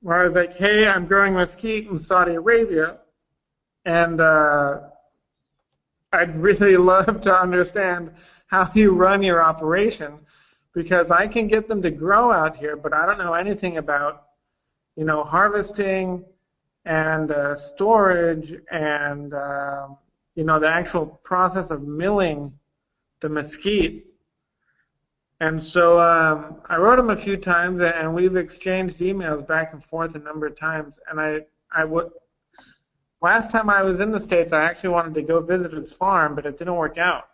where I was like, hey, I'm growing mesquite in Saudi Arabia, and I'd really love to understand how you run your operation because I can get them to grow out here, but I don't know anything about, harvesting and storage and, the actual process of milling the mesquite. And so I wrote him a few times, and we've exchanged emails back and forth a number of times. And last time I was in the States, I actually wanted to go visit his farm, but it didn't work out.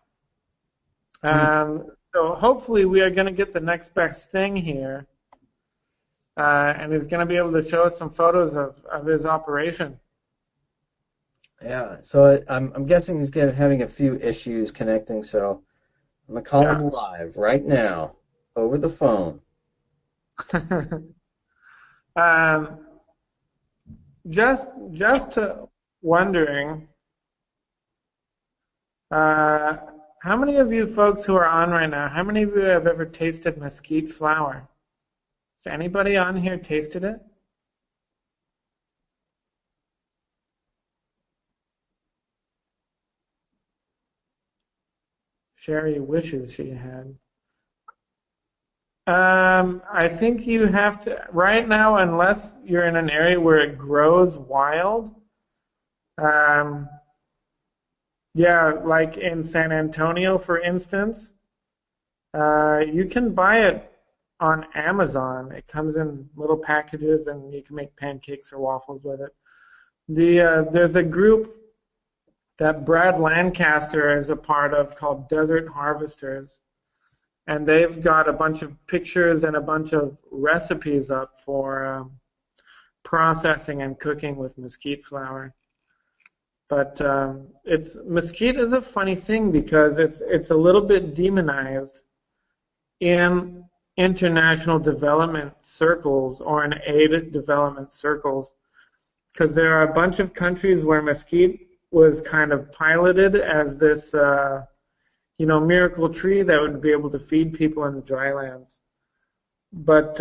So hopefully we are going to get the next best thing here, and he's going to be able to show us some photos of his operation. Yeah, so I'm guessing he's having a few issues connecting, so I'm going to call him live right now over the phone. Just wondering, how many of you folks who are on right now, how many of you have ever tasted mesquite flower? Has anybody on here tasted it? Sherry wishes she had. I think you have to, right now, unless you're in an area where it grows wild, like in San Antonio, for instance, you can buy it on Amazon. It comes in little packages, and you can make pancakes or waffles with it. There's a group that Brad Lancaster is a part of called Desert Harvesters, and they've got a bunch of pictures and a bunch of recipes up for processing and cooking with mesquite flower. But mesquite is a funny thing because it's a little bit demonized in international development circles or in aid development circles, because there are a bunch of countries where mesquite was kind of piloted as this miracle tree that would be able to feed people in the drylands. But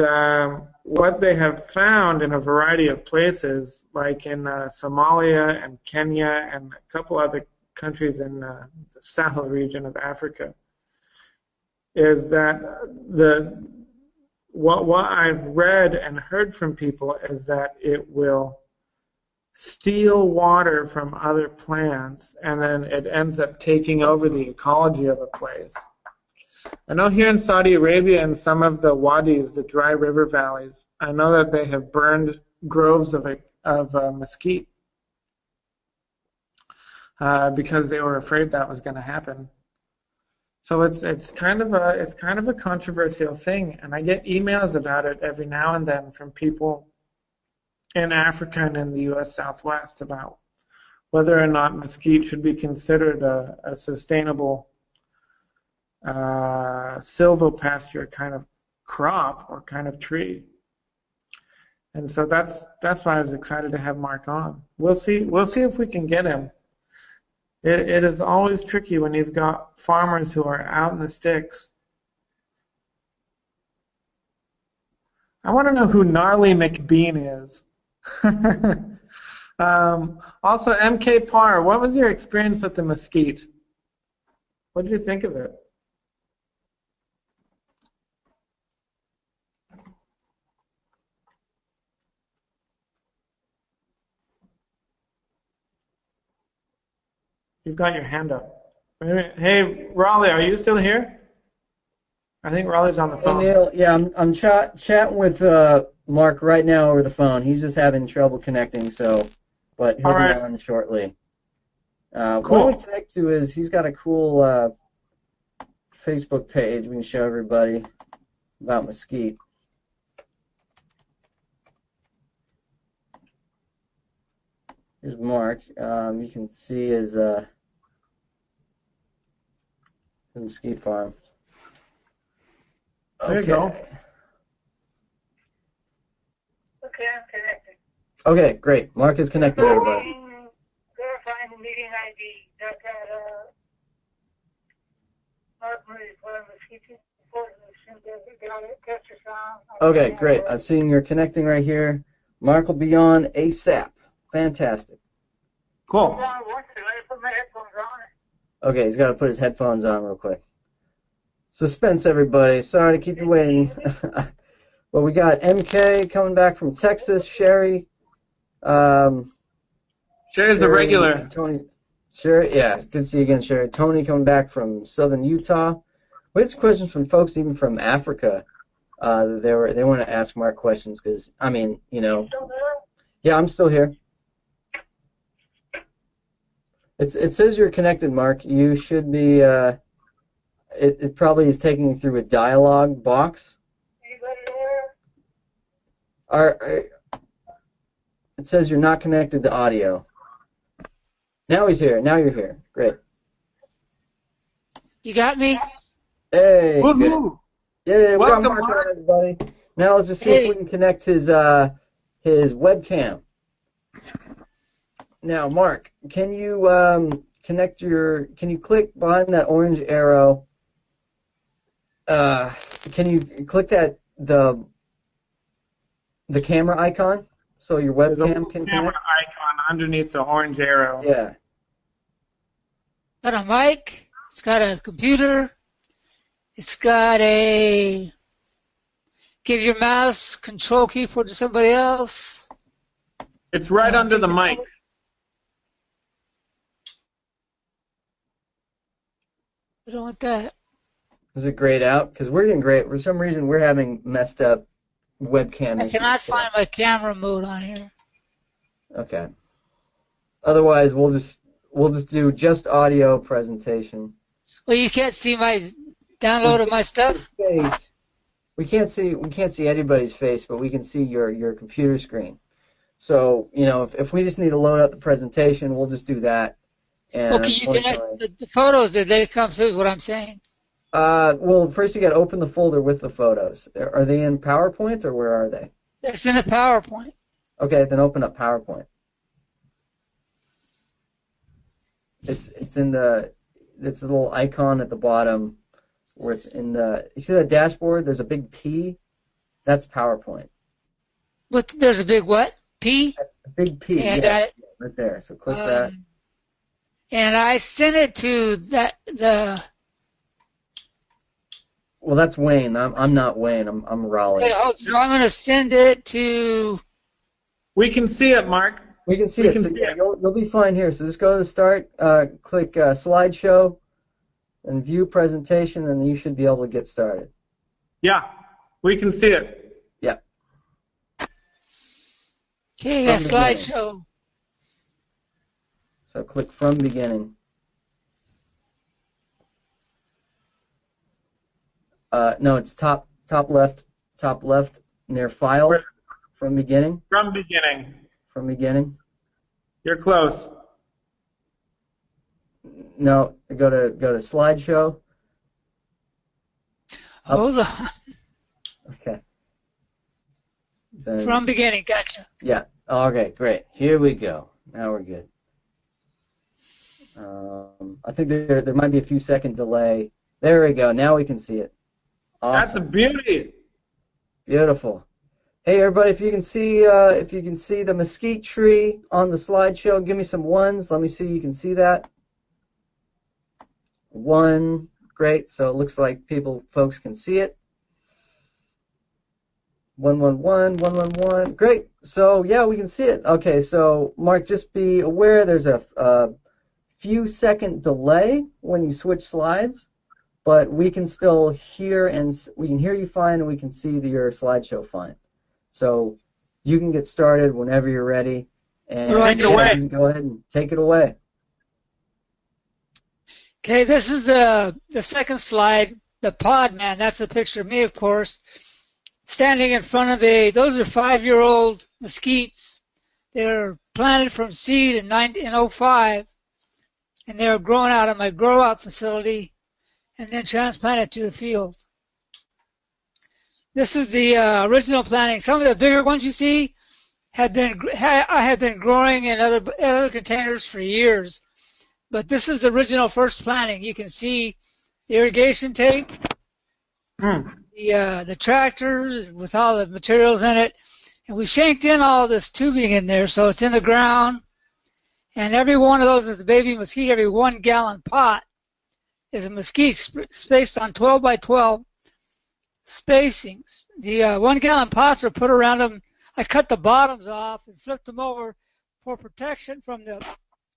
what they have found in a variety of places, like in Somalia and Kenya and a couple other countries in the Sahel region of Africa, is that what I've read and heard from people is that it will steal water from other plants, and then it ends up taking over the ecology of a place. I know here in Saudi Arabia, in some of the wadis, the dry river valleys, I know that they have burned groves of mesquite because they were afraid that was going to happen. So it's kind of a controversial thing, and I get emails about it every now and then from people in Africa and in the U.S. Southwest about whether or not mesquite should be considered a sustainable silvopasture kind of crop or kind of tree. And so that's why I was excited to have Mark on. We'll see if we can get him. It is always tricky when you've got farmers who are out in the sticks. I want to know who Gnarly McBean is. Also, MK Parr, what was your experience with the mesquite? What did you think of it? You've got your hand up. Hey, Raleigh, are you still here? I think Raleigh's on the phone. Hey, Neil, yeah, I'm chatting with Mark right now over the phone. He's just having trouble connecting, but he'll be on shortly. Cool. What we connect to is he's got a cool Facebook page we can show everybody about mesquite. Here's Mark. You can see his mesquite farm. There you go. Okay, I'm connected. Okay, great. Mark is connected, everybody. Verifying the meeting ID. That's at Mark Moody for mesquite. Okay, great. I'm seeing you're connecting right here. Mark will be on ASAP. Fantastic. Cool. Hold on one second. Let me put my headphones on. Okay, he's got to put his headphones on real quick. Suspense, everybody. Sorry to keep you waiting. Well, we got MK coming back from Texas. Sherry. Sherry's a regular. Tony. Sherry, yeah, good to see you again, Sherry. Tony coming back from southern Utah. We had some questions from folks even from Africa. They want to ask Mark questions because, I mean, you know. Yeah, I'm still here. It says you're connected, Mark. You should be. It probably is taking you through a dialogue box. It says you're not connected to audio. Now he's here. Now you're here. Great. You got me? Hey. Woohoo! Yeah, we got Welcome, Mark Mark. on, everybody. Now let's just see if we can connect his webcam. Now, Mark, can you can you click behind that orange arrow? Can you click that the camera icon so your There's a webcam little can camera connect? icon underneath the orange arrow. Yeah. Got a mic. It's got a computer. It's got a give your mouse control keyboard to somebody else. It's right under the mic. I don't want that. Is it grayed out? Because we're getting great. For some reason, we're having messed up webcam I issues. cannot find my camera mode on here. Okay. Otherwise, we'll just do just audio presentation. Well, you can't see my download of my stuff. Face. We can't see anybody's face, but we can see your computer screen. So, you know, if we just need to load up the presentation, we'll just do that. And Okay, you can the photos. Did they come through? Is what I'm saying. Well, first you got to open the folder with the photos. Are they in PowerPoint or where are they? It's in a PowerPoint. Okay, then open up PowerPoint. It's a little icon at the bottom where it's in the. You see that dashboard? There's a big P. That's PowerPoint. What? There's a big what? P. A big P. Yeah, I yeah, got it. right there. So click that. And I sent it to the. Well, that's Wayne. I'm not Wayne. I'm Raleigh. So I'm going to send it to. We can see it, Mark. We can see We it. can So see yeah, it. you'll be fine here. So just go to the start, click slideshow, and view presentation, and you should be able to get started. Yeah, we can see it. Yeah. Okay, a From beginning. slideshow. So click from beginning. No, it's top left near file. Where? From beginning. From beginning. From beginning. You're close. No, go to slideshow. Hold on. Okay. Then, From beginning, gotcha. yeah. Okay, great. Here we go. Now we're good. I think there might be a few second delay. There we go. Now we can see it. Awesome. That's a beauty. Beautiful. Hey everybody, if you can see the mesquite tree on the slideshow, give me some ones. Let me see you can see that. One, great. So it looks like folks can see it. 111, great. So yeah, we can see it. Okay, so Mark, just be aware there's a few second delay when you switch slides, but we can still hear we can hear you fine, and we can see your slideshow fine. So you can get started whenever you're ready, and Take it away. you can go ahead and take it away. Okay, this is the second slide. The pod man. That's a picture of me, of course, standing in front of those are 5-year-old mesquites. They're planted from seed in 2005, and they were grown out of my grow-out facility and then transplanted to the field. This is the original planting. Some of the bigger ones you see I have been growing in other containers for years, but this is the original first planting. You can see the irrigation tank, the tractor with all the materials in it, And we shanked in all this tubing in there, so it's in the ground. And every one of those is a baby mesquite. Every 1 gallon pot is a mesquite spaced on 12 by 12 spacings. The 1 gallon pots are put around them. I cut the bottoms off and flipped them over for protection from the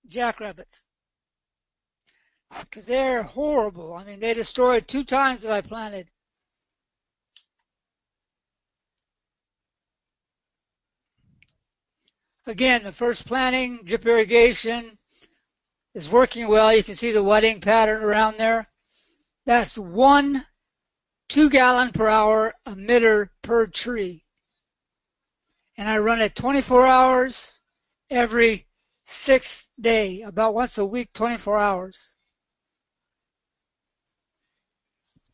jackrabbits, because they're horrible. I mean, they destroyed 2 times that I planted. Again, the first planting, drip irrigation, is working well. You can see the wetting pattern around there. That's 1 2-gallon per hour emitter per tree. And I run it 24 hours every 6th day, about once a week, 24 hours.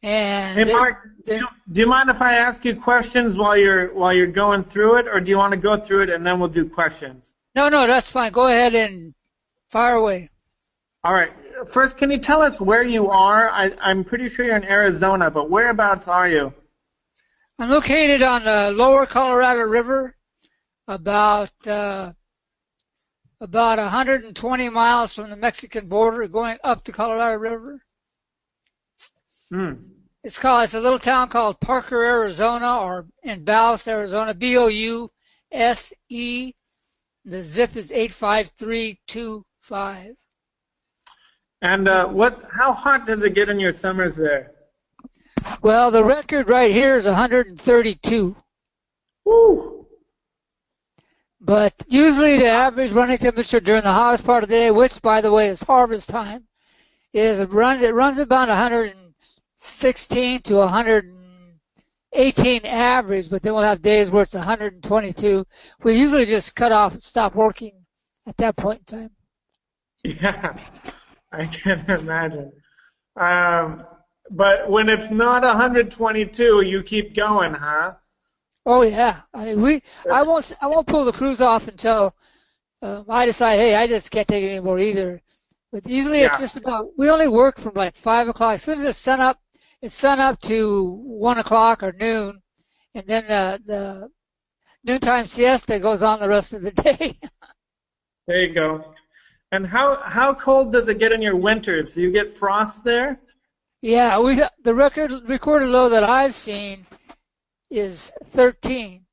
And hey, Mark, do you mind if I ask you questions while you're going through it, or do you want to go through it and then we'll do questions? No, that's fine. Go ahead and fire away. All right. First, can you tell us where you are? I'm pretty sure you're in Arizona, but whereabouts are you? I'm located on the lower Colorado River, about 120 miles from the Mexican border, going up the Colorado River. It's a little town called Parker, Arizona, or in Bouse, Arizona, Bouse. The zip is 85325. And how hot does it get in your summers there? Well, the record right here is 132. Woo! But usually the average running temperature during the hottest part of the day, which, by the way, is harvest time, it runs about 116 to 118 average, but then we'll have days where it's 122. We usually just cut off and stop working at that point in time. Yeah, I can imagine. But when it's not 122, you keep going, huh? Oh yeah, I mean I won't pull the crews off until I decide, hey, I just can't take it anymore either. But usually it's just we only work from like 5 o'clock. As soon as it's sun up to 1 o'clock or noon, and then the noontime siesta goes on the rest of the day. There you go. And how cold does it get in your winters? Do you get frost there? Yeah, the recorded low that I've seen is 13.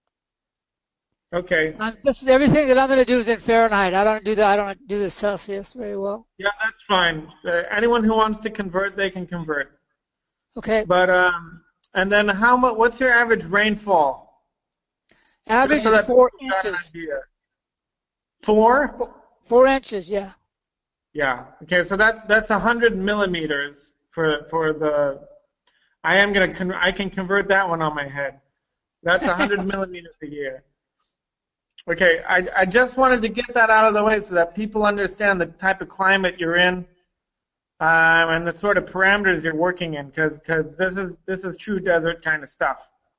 Okay. Everything that I'm going to do is in Fahrenheit. I don't do the Celsius very well. Yeah, that's fine. Anyone who wants to convert, they can convert. Okay. But and then what's your average rainfall? Average is 4 inches. 4? 4 inches, yeah. Yeah. Okay, so that's 100 millimeters for the. I can convert that one on my head. That's 100 millimeters a year. Okay, I just wanted to get that out of the way so that people understand the type of climate you're in, and the sort of parameters you're working in, because this is true desert kind of stuff.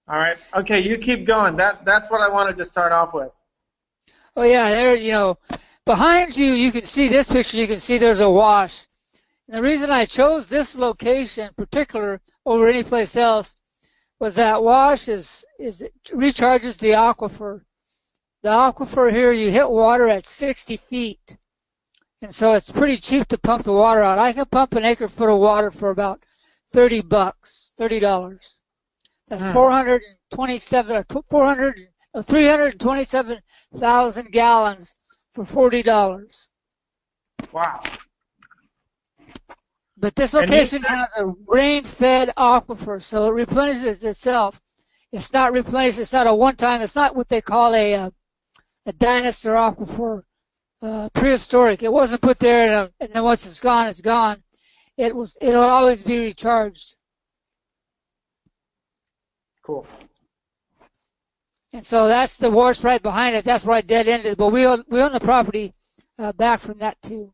All right. Okay, you keep going. That's what I wanted to start off with. Oh yeah, there behind you, you can see this picture. You can see there's a wash. And the reason I chose this location in particular over any place else was that wash recharges the aquifer. The aquifer here, you hit water at 60 feet. And so it's pretty cheap to pump the water out. I can pump an acre foot of water for about $30. That's 327,000 gallons for $40. Wow. But this location has a rain-fed aquifer, so it replenishes itself. It's not replenished. It's not a one-time. It's not what they call a dinosaur aquifer, prehistoric. It wasn't put there and then once it's gone, it's gone. It'll always be recharged. Cool. And so that's the wash right behind it. That's where I dead ended. But we own the property back from that too.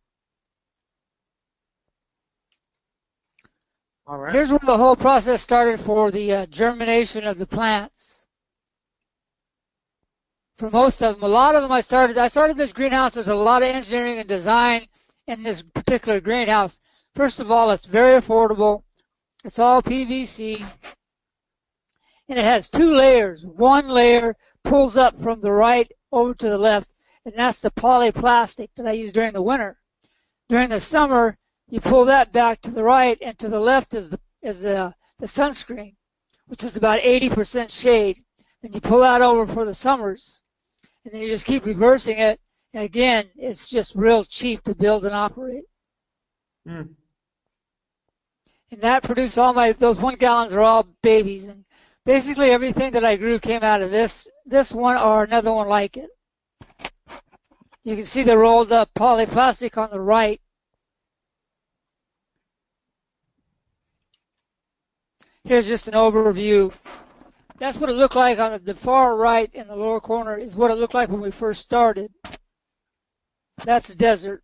All right. Here's where the whole process started for the germination of the plants. For most of them, a lot of them I started this greenhouse. There's a lot of engineering and design in this particular greenhouse. First of all, it's very affordable. It's all PVC. And it has 2 layers. One layer pulls up from the right over to the left, and that's the polyplastic that I use during the winter. During the summer, you pull that back to the right, and to the left is the sunscreen, which is about 80% shade. Then you pull that over for the summers, and then you just keep reversing it. And again, it's just real cheap to build and operate. Mm. And that produced those 1 gallons are all babies. And basically everything that I grew came out of this one or another one like it. You can see the rolled up polyplastic on the right. Here's just an overview. That's what it looked like on the far right in the lower corner is what it looked like when we first started. That's desert.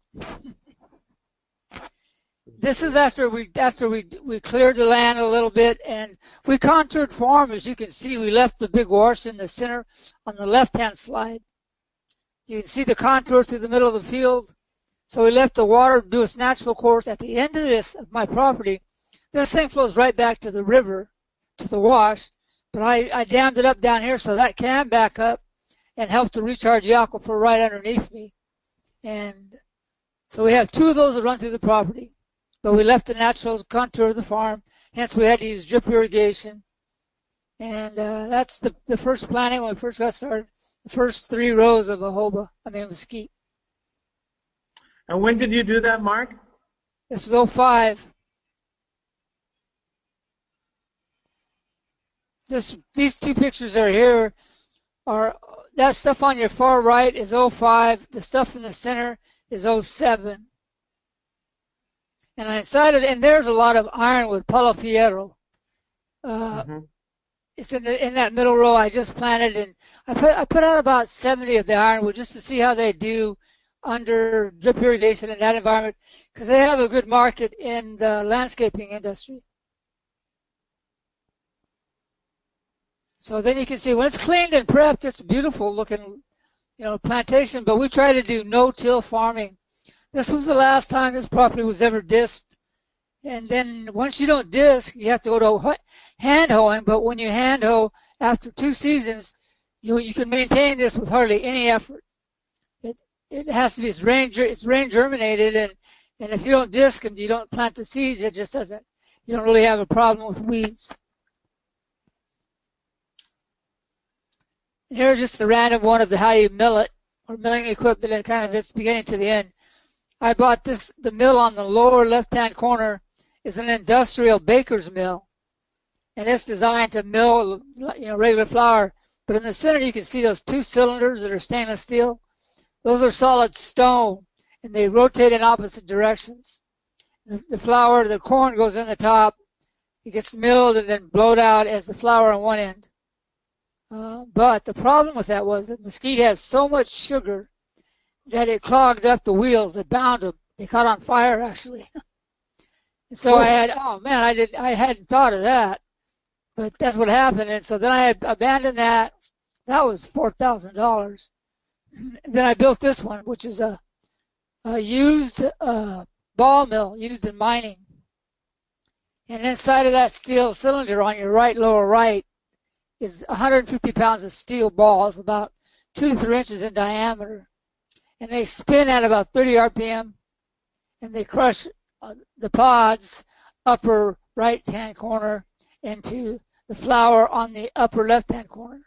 This is after we cleared the land a little bit and we contoured farm. As you can see, we left the big wash in the center on the left-hand slide. You can see the contour through the middle of the field. So we left the water do its natural course. At the end of my property, this thing flows right back to the river, to the wash. But I dammed it up down here so that can back up and help to recharge the aquifer right underneath me. And so we have 2 of those that run through the property. But we left the natural contour of the farm, hence we had to use drip irrigation. And that's the first planting when we first got started, the first 3 rows of mesquite. And when did you do that, Mark? This was 05. These 2 pictures are here that stuff on your far right is 05. The stuff in the center is 07. And I decided, and there's a lot of ironwood, Palo Fierro. It's in that middle row I just planted, and I put out about 70 of the ironwood just to see how they do under drip irrigation in that environment, because they have a good market in the landscaping industry. So then you can see when it's cleaned and prepped, it's a beautiful looking, plantation. But we try to do no-till farming. This was the last time this property was ever disked. And then once you don't disc, you have to go to hand hoeing. But when you hand hoe after 2 seasons, you can maintain this with hardly any effort. It has to be it's rain germinated, and if you don't disc and you don't plant the seeds, it just doesn't. You don't really have a problem with weeds. Here's just a random one of how you mill it, or milling equipment, and kind of its beginning to the end. I bought the mill on the lower left-hand corner is an industrial baker's mill, and it's designed to mill, regular flour. But in the center, you can see those 2 cylinders that are stainless steel. Those are solid stone, and they rotate in opposite directions. The corn goes in the top. It gets milled and then blowed out as the flour on one end. But the problem with that was that mesquite has so much sugar that it clogged up the wheels. It bound them. They caught on fire, actually. And so I hadn't thought of that. But that's what happened. And so then I had abandoned that. That was $4,000. Then I built this one, which is a used ball mill used in mining. And inside of that steel cylinder on your lower right is 150 pounds of steel balls, about 2 to 3 inches in diameter. And they spin at about 30 RPM, and they crush the pods, upper right-hand corner, into the flour on the upper left-hand corner.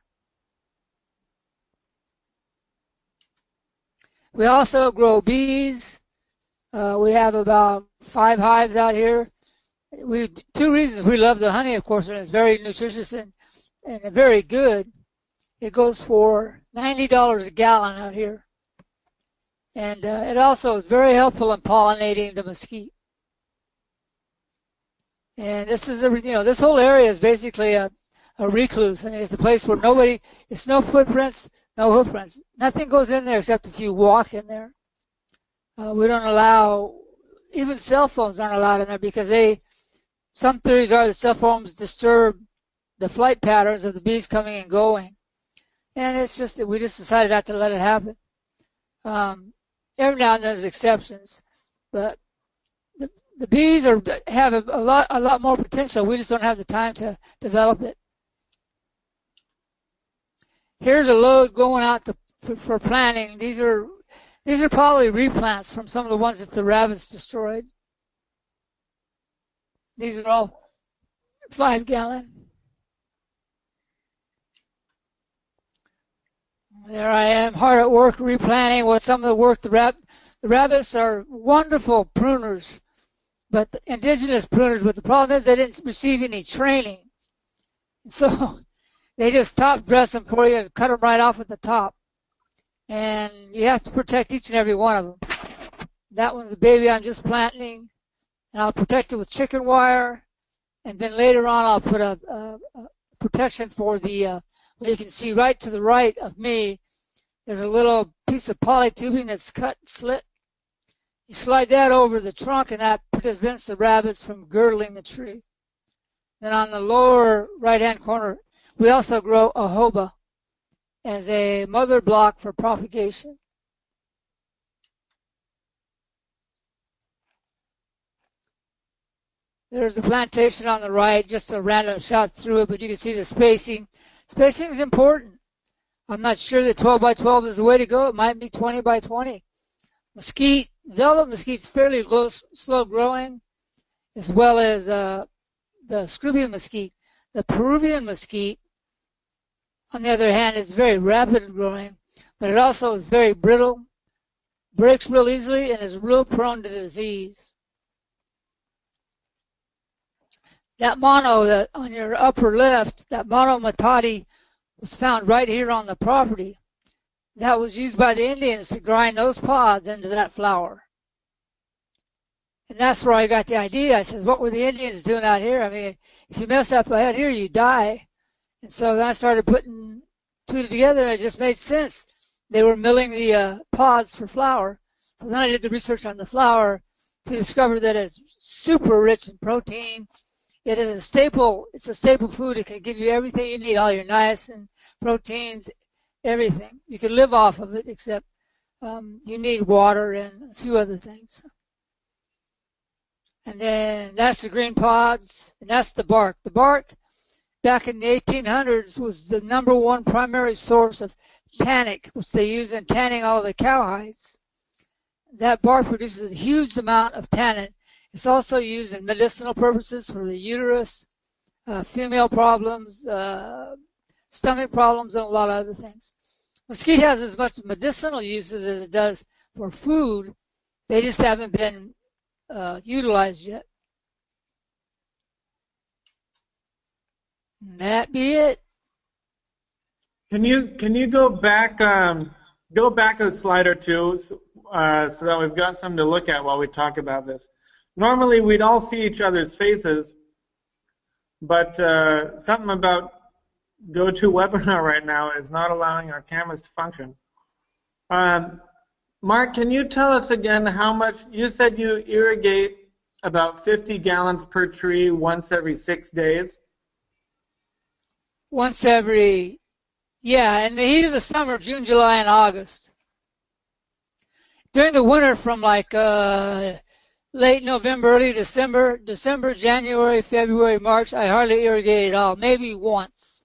We also grow bees. We have about 5 hives out here. 2 reasons we love the honey, of course, and it's very nutritious and very good. It goes for $90 a gallon out here. And it also is very helpful in pollinating the mesquite. And this is this whole area is basically a recluse. I mean, it's a place where it's no footprints, no hoofprints. Nothing goes in there except if you walk in there. We don't allow, even cell phones aren't allowed in there because some theories are that cell phones disturb the flight patterns of the bees coming and going. And it's just that we just decided not to let it happen. Every now and then there's exceptions, but the bees have a lot more potential. We just don't have the time to develop it. here's a load going out for planting. These are probably replants from some of the ones that the rabbits destroyed. These are all 5-gallon. There I am, hard at work replanting with some of the work. The rabbits are wonderful pruners, but indigenous pruners. But the problem is they didn't receive any training, so they just top dress them for you and cut them right off at the top. And you have to protect each and every one of them. That one's a baby I'm just planting, and I'll protect it with chicken wire. And then later on, I'll put a protection for the. You can see right to the right of me, there's a little piece of polytubing that's cut and slit. You slide that over the trunk, and that prevents the rabbits from girdling the tree. Then on the lower right-hand corner, we also grow jojoba as a mother block for propagation. There's the plantation on the right, just a random shot through it, but you can see the spacing. Spacing is important. I'm not sure that 12 by 12 is the way to go. It might be 20 by 20. Mesquite, velvet mesquite's fairly slow growing, as well as the Scroobian mesquite. The Peruvian mesquite, on the other hand, is very rapid growing, but it also is very brittle, breaks real easily, and is real prone to disease. That mono that on your upper left, that mono matati, was found right here on the property. That was used by the Indians to grind those pods into that flour. And that's where I got the idea. I says, what were the Indians doing out here? I mean, if you mess up out here, you die. And so then I started putting two together, and it just made sense. They were milling the pods for flour. So then I did the research on the flour to discover that it's super rich in protein. It is a staple. It's a staple food. It can give you everything you need, all your niacin, proteins, everything. You can live off of it, except you need water and a few other things. And then that's the green pods, and that's the bark. The bark, back in the 1800s, was the #1 primary source of tannic, which they use in tanning all of the cowhides. That bark produces a huge amount of tannin. It's also used in medicinal purposes for the uterus, female problems, stomach problems, and a lot of other things. Mesquite has as much medicinal uses as it does for food. They just haven't been utilized yet. And that be it. Can you go back a slide or two so that we've got something to look at while we talk about this? Normally we'd all see each other's faces, but something about GoToWebinar right now is not allowing our cameras to function. Mark, can you tell us again how much, you said you irrigate about 50 gallons per tree once every 6 days? Once every, yeah, in the heat of the summer, June, July, and August. During the winter from like late November, early December, January, February, March, I hardly irrigate at all, maybe once.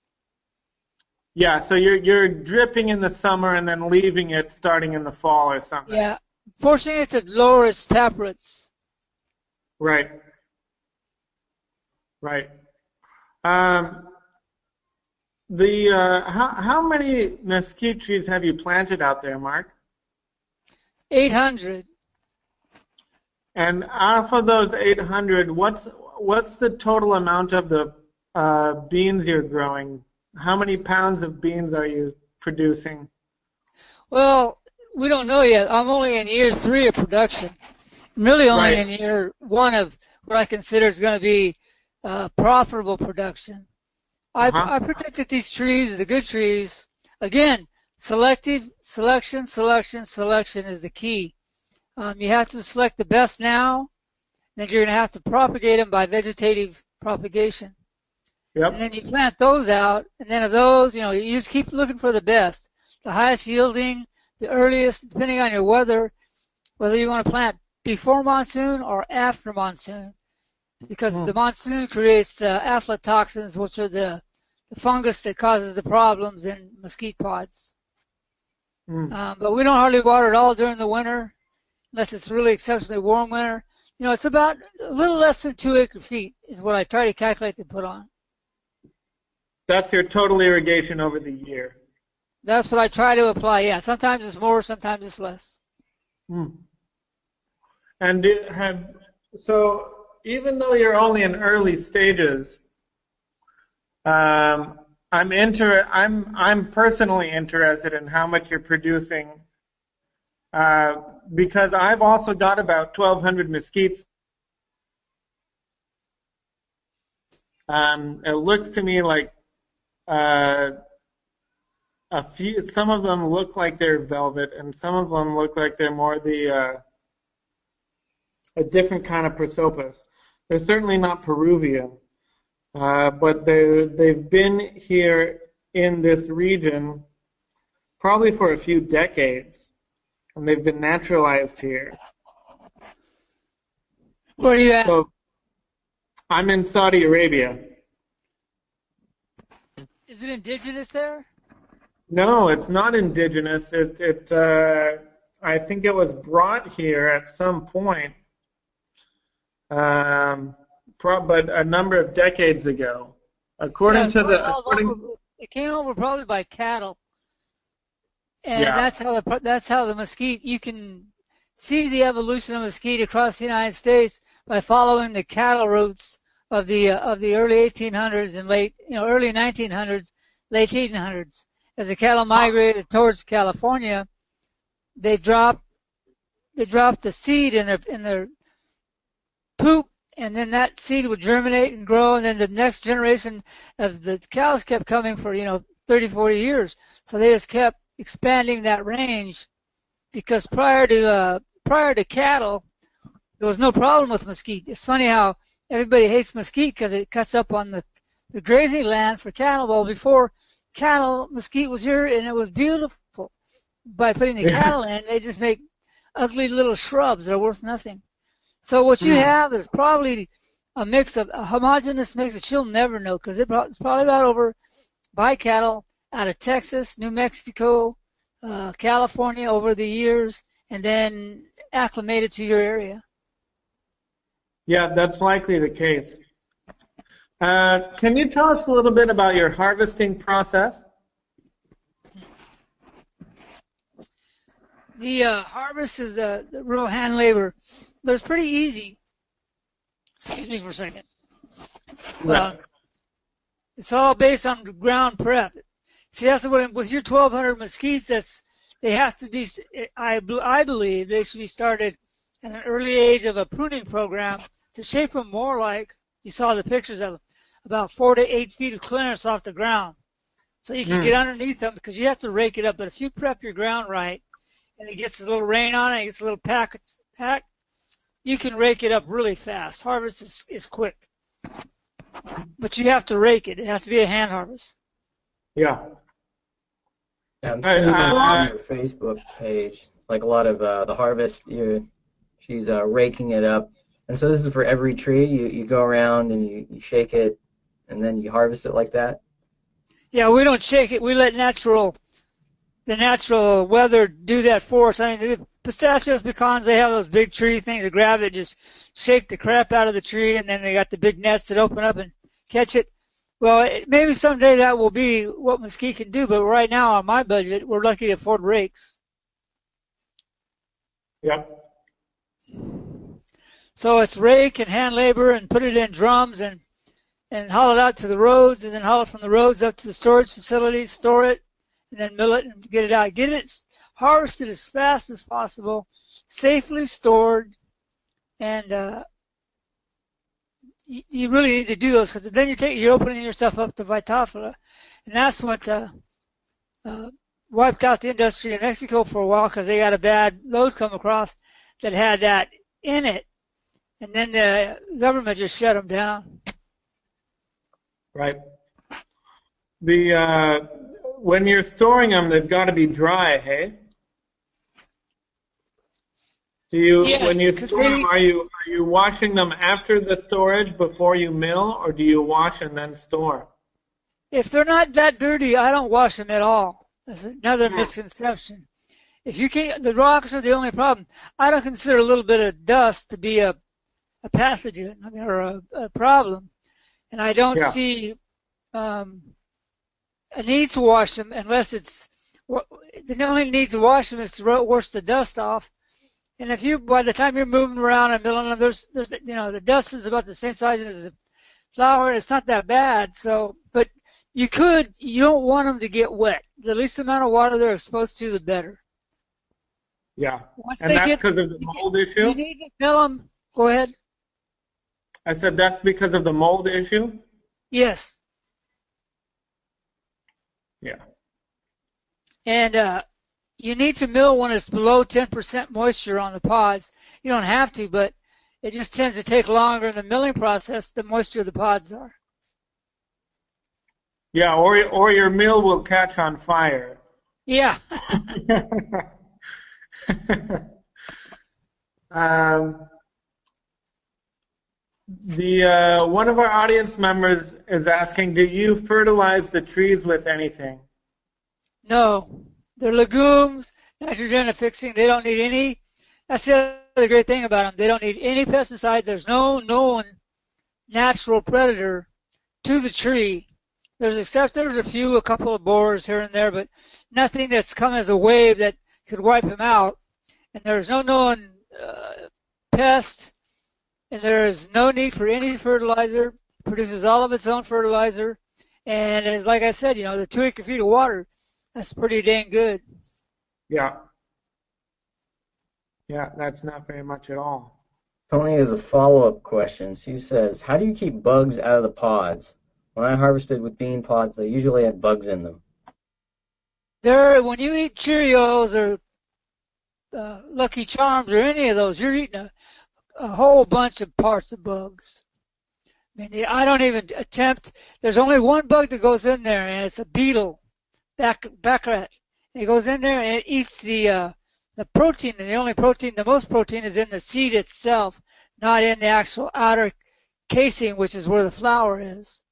Yeah, so you're dripping in the summer and then leaving it starting in the fall or something. Yeah, forcing it to lower its tap roots. Right. Right. How many mesquite trees have you planted out there, Mark? 800. And off of those 800, what's the total amount of the beans you're growing? How many pounds of beans are you producing? Well, we don't know yet. I'm only in year 3 of production. I'm really only in year 1 of what I consider is going to be profitable production. I protected these trees, the good trees. Again, selection is the key. You have to select the best now, then you're going to have to propagate them by vegetative propagation. Yep. And then you plant those out, and then of those, you just keep looking for the best, the highest yielding, the earliest, depending on your weather, whether you want to plant before monsoon or after monsoon, because the monsoon creates the aflatoxins, which are the fungus that causes the problems in mesquite pods. Mm. But we don't hardly water it all during the winter, unless it's really exceptionally warm winter. You know, it's about a little less than 2 acre-feet is what I try to calculate to put on. That's your total irrigation over the year. That's what I try to apply. Yeah, sometimes it's more, sometimes it's less. Mm. And so even though you're only in early stages, I'm personally interested in how much you're producing, because I've also got about 1,200 mesquites. It looks to me like some of them look like they're velvet, and some of them look like they're more a different kind of prosopis. They're certainly not Peruvian. But they've been here in this region probably for a few decades, and they've been naturalized here. Where are you at? So I'm in Saudi Arabia. Is it indigenous there? No, it's not indigenous. I think it was brought here at some point, but a number of decades ago. It came over probably by cattle, and Yeah. that's how the mesquite. You can see the evolution of mesquite across the United States by following the cattle routes of the early 1800s and early 1900s, late 1800s. As the cattle migrated towards California, they dropped the seed in their poop, and then that seed would germinate and grow, and then the next generation of the cows kept coming for 30, 40 years. So they just kept expanding that range, because prior to cattle, there was no problem with mesquite. It's funny how everybody hates mesquite because it cuts up on the grazing land for cattle. Well, before cattle, mesquite was here, and it was beautiful. By putting the cattle in, they just make ugly little shrubs. They're worth nothing. So what you have is probably a homogeneous mix that you'll never know, because it's probably brought over by cattle out of Texas, New Mexico, California over the years, and then acclimated to your area. Yeah, that's likely the case. Can you tell us a little bit about your harvesting process? The harvest is the real hand labor, but it's pretty easy. Excuse me for a second. It's all based on ground prep. See, that's what with your 1,200 mesquites, they have to be. I believe they should be started at an early age of a pruning program to shape them more like you saw the pictures of about 4 to 8 feet of clearance off the ground, so you can get underneath them, because you have to rake it up. But if you prep your ground right, and it gets a little rain on it, it gets a little pack, you can rake it up really fast. Harvest is quick, but you have to rake it. It has to be a hand harvest. Yeah. I'm seeing this on your Facebook page. Like a lot of the harvest, she's raking it up. And so this is for every tree. You go around and you shake it, and then you harvest it like that? Yeah, we don't shake it. We let the natural weather do that for us. I mean, the pistachios, pecans, they have those big tree things that grab it, just shake the crap out of the tree, and then they got the big nets that open up and catch it. Well, maybe someday that will be what mesquite can do, but right now on my budget, we're lucky to afford rakes. Yep. So it's rake and hand labor and put it in drums and haul it out to the roads, and then haul it from the roads up to the storage facilities, store it, and then mill it and get it out. Get it harvested as fast as possible, safely stored, and you really need to do those, because then you're opening yourself up to Vitophila, and that's what wiped out the industry in Mexico for a while, because they got a bad load come across that had that in it, and then the government just shut them down. Right. When you're storing them, they've got to be dry, hey? Yes, when you store them, are you washing them after the storage before you mill, or do you wash and then store? If they're not that dirty, I don't wash them at all. That's another misconception. If you can't, the rocks are the only problem. I don't consider a little bit of dust to be a pathogen, or a problem, and I don't see a need to wash them unless it's the only need to wash them is to wash the dust off. And if you, by the time you're moving around and milling them, there's the dust is about the same size as the flour. It's not that bad. So, but you don't want them to get wet. The least amount of water they're exposed to, the better. Yeah. And that's because of the mold issue? You need to mill them. Go ahead. I said that's because of the mold issue? Yes. Yeah. And you need to mill when it's below 10% moisture on the pods. You don't have to, but it just tends to take longer in the milling process the moisture the pods are. Yeah, or your mill will catch on fire. Yeah. One of our audience members is asking, do you fertilize the trees with anything? No. They're legumes, nitrogen fixing. They don't need any. That's the other great thing about them. They don't need any pesticides. There's no known natural predator to the tree. There's a couple of borers here and there, but nothing that's come as a wave that could wipe them out. And there's no known pest, and there's no need for any fertilizer. It produces all of its own fertilizer. And as like I said, the 2 acre-feet of water, that's pretty dang good. Yeah. Yeah, that's not very much at all. Tony has a follow-up question. She says, how do you keep bugs out of the pods? When I harvested with bean pods, they usually had bugs in them. When you eat Cheerios or Lucky Charms or any of those, you're eating a whole bunch of parts of bugs. I mean, I don't even attempt. There's only one bug that goes in there, and it's a beetle, back rat. It goes in there and it eats the protein, and the most protein is in the seed itself, not in the actual outer casing, which is where the flour is.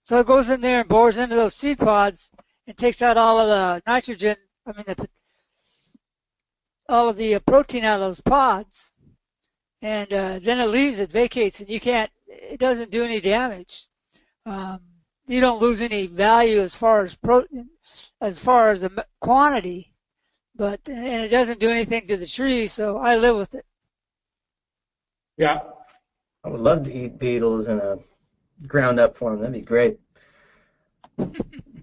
So it goes in there and bores into those seed pods and takes out all of the nitrogen, all of the protein out of those pods. And then it leaves, it vacates, and it doesn't do any damage. You don't lose any value as far as protein, as far as the quantity, and it doesn't do anything to the tree, so I live with it. Yeah. I would love to eat beetles in a ground up form. That'd be great.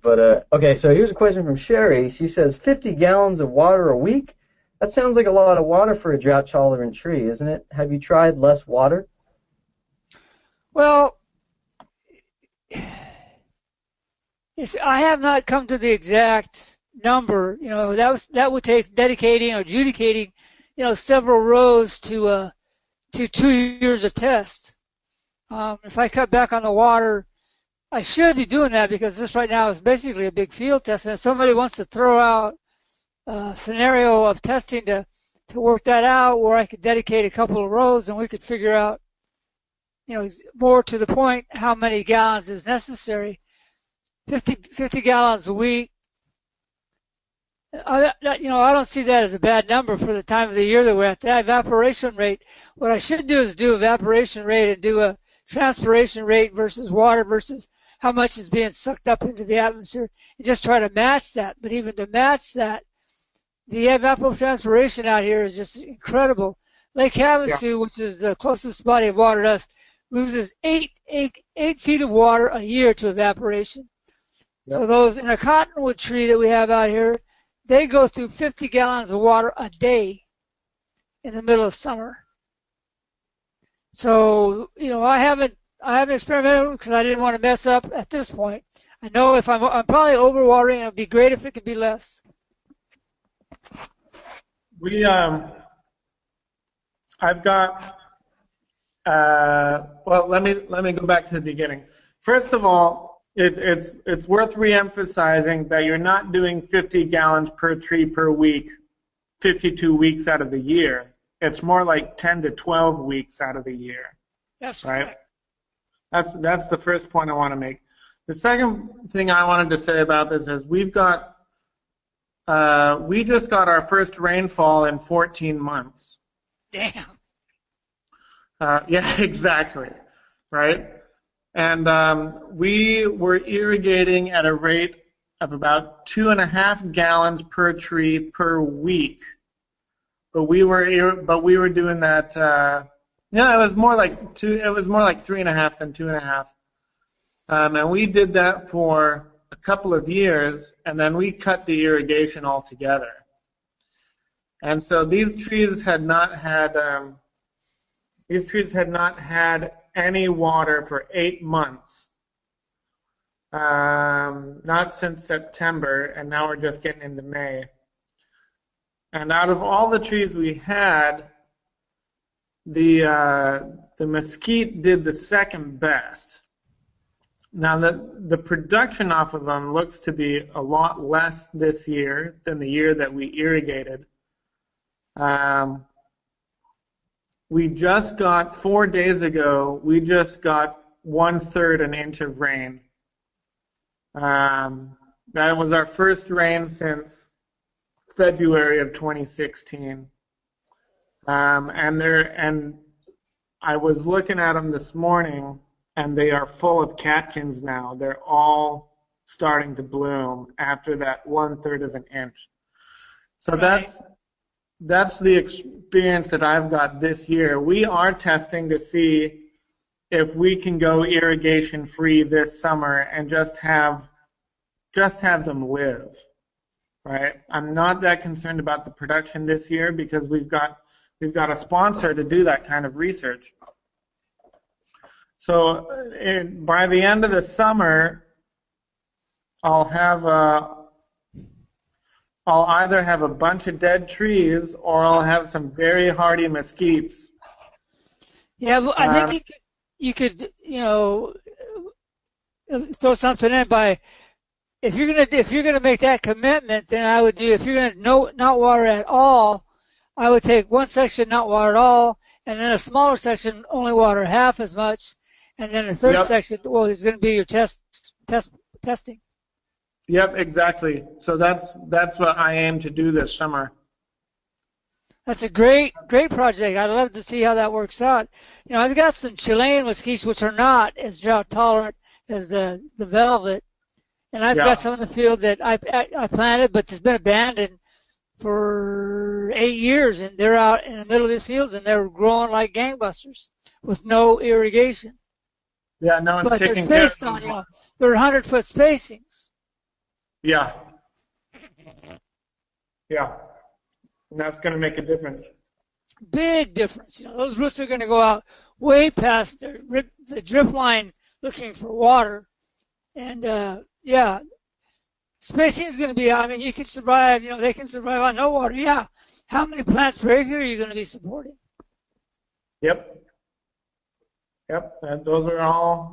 But, okay, so here's a question from Sherry. She says, 50 gallons of water a week? That sounds like a lot of water for a drought-tolerant tree, isn't it? Have you tried less water? Well, I have not come to the exact number. That would take dedicating or adjudicating, several rows to 2 years of test. If I cut back on the water, I should be doing that because this right now is basically a big field test. And if somebody wants to throw out a scenario of testing to work that out, where I could dedicate a couple of rows and we could figure out, more to the point, how many gallons is necessary. 50 gallons a week. I don't see that as a bad number for the time of the year that we're at. That evaporation rate. What I should do is do evaporation rate and do a transpiration rate versus water versus how much is being sucked up into the atmosphere, and just try to match that. But even to match that, the evapotranspiration out here is just incredible. Lake Havasu, which is the closest body of water to us, loses 8 feet of water a year to evaporation. Yep. So those in a cottonwood tree that we have out here, they go through 50 gallons of water a day in the middle of summer. So, I haven't experimented because I didn't want to mess up at this point. I know if I'm probably overwatering, it would be great if it could be less. I've got, let me go back to the beginning. First of all, it's worth reemphasizing that you're not doing 50 gallons per tree per week, 52 weeks out of the year. It's more like 10 to 12 weeks out of the year. That's right. Correct. That's the first point I want to make. The second thing I wanted to say about this is we just got our first rainfall in 14 months. Damn. Yeah, exactly, right? And we were irrigating at a rate of about 2.5 gallons per tree per week. But we were doing that. It was more like 3.5 than 2.5. And we did that for a couple of years, and then we cut the irrigation altogether. And so these trees had not had any water for 8 months. Not since September, and now we're just getting into May. And out of all the trees we had, the Mesquite did the second best. Now, the production off of them looks to be a lot less this year than the year that we irrigated. We just got, 4 days ago, we just got 1/3 an inch of rain. That was our first rain since February of 2016. And I was looking at them this morning, and they are full of catkins now. They're all starting to bloom after that 1/3 of an inch. So Right. that's the experience that I've got this year. We are testing to see if we can go irrigation free this summer and just have them live. Right? I'm not that concerned about the production this year because we've got a sponsor to do that kind of research. So by the end of the summer, I'll either have a bunch of dead trees or I'll have some very hardy mesquites. Yeah, but I think you could throw something in by if you're gonna make that commitment, then I would do if you're gonna not water at all, I would take one section not water at all, and then a smaller section only water half as much, and then a third Yep. section is going to be your testing. Yep, exactly. So that's what I aim to do this summer. That's a great project. I'd love to see how that works out. I've got some Chilean mesquites which are not as drought tolerant as the velvet, and I've got some in the field that I planted, but it's been abandoned for 8 years, and they're out in the middle of these fields, and they're growing like gangbusters with no irrigation. Yeah, no one's But they're taking care of spaced on, them. they're 100-foot spacings. Yeah. Yeah. And that's going to make a difference. Big difference. Those roots are going to go out way past the drip line looking for water. And, spacing is going to be, you can survive, they can survive on no water. Yeah. How many plants per acre are you going to be supporting? Yep. And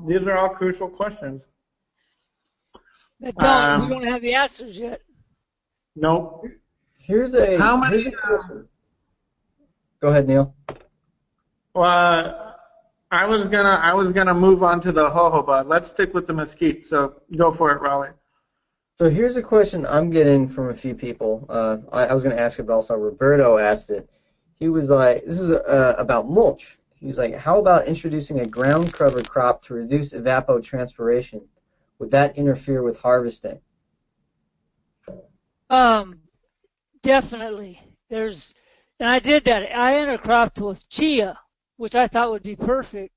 these are all crucial questions. We don't have the answers yet. Nope. Here's a question. Go ahead, Neil. Well, I was gonna move on to the jojoba. Let's stick with the mesquite. So go for it, Raleigh. So here's a question I'm getting from a few people. I was going to ask it, but also Roberto asked it. He was like, this is about mulch. He's like, how about introducing a ground cover crop to reduce evapotranspiration? Would that interfere with harvesting? Definitely. And I did that. I intercropped with chia, which I thought would be perfect.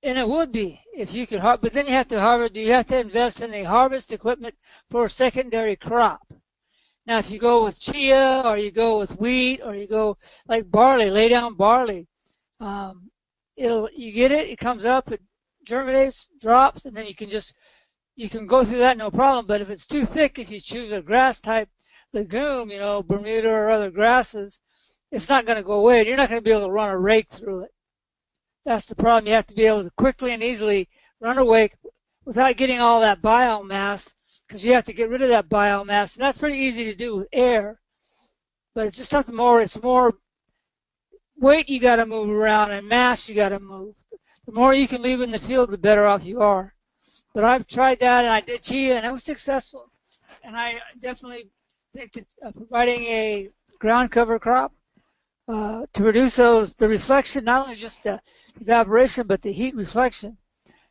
And it would be if you could but then you have to invest in the harvest equipment for a secondary crop. Now, if you go with chia or you go with wheat or you go like barley, lay down barley, you get it, it comes up, it germinates, drops, and then you can go through that no problem. But if it's too thick, if you choose a grass type legume, Bermuda or other grasses, it's not going to go away. You're not going to be able to run a rake through it. That's the problem. You have to be able to quickly and easily run a rake without getting all that biomass, because you have to get rid of that biomass, and that's pretty easy to do with air. But it's just something more. It's more weight you got to move around and mass you got to move. The more you can leave in the field, the better off you are. But I've tried that, and I did chia, and it was successful. And I definitely think that providing a ground cover crop to reduce the reflection, not only just the evaporation, but the heat reflection,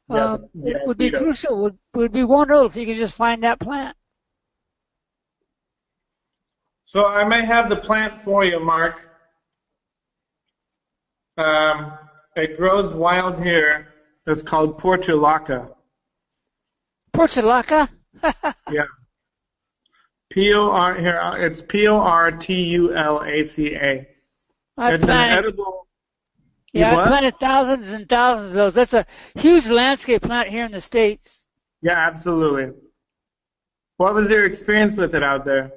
it would be crucial. Would be wonderful if you could just find that plant. So I may have the plant for you, Mark. It grows wild here. It's called portulaca. Portulaca? Yeah. P-O-R here. It's Portulaca. It's an edible. Yeah, I planted thousands and thousands of those. That's a huge landscape plant here in the States. Yeah, absolutely. What was your experience with it out there?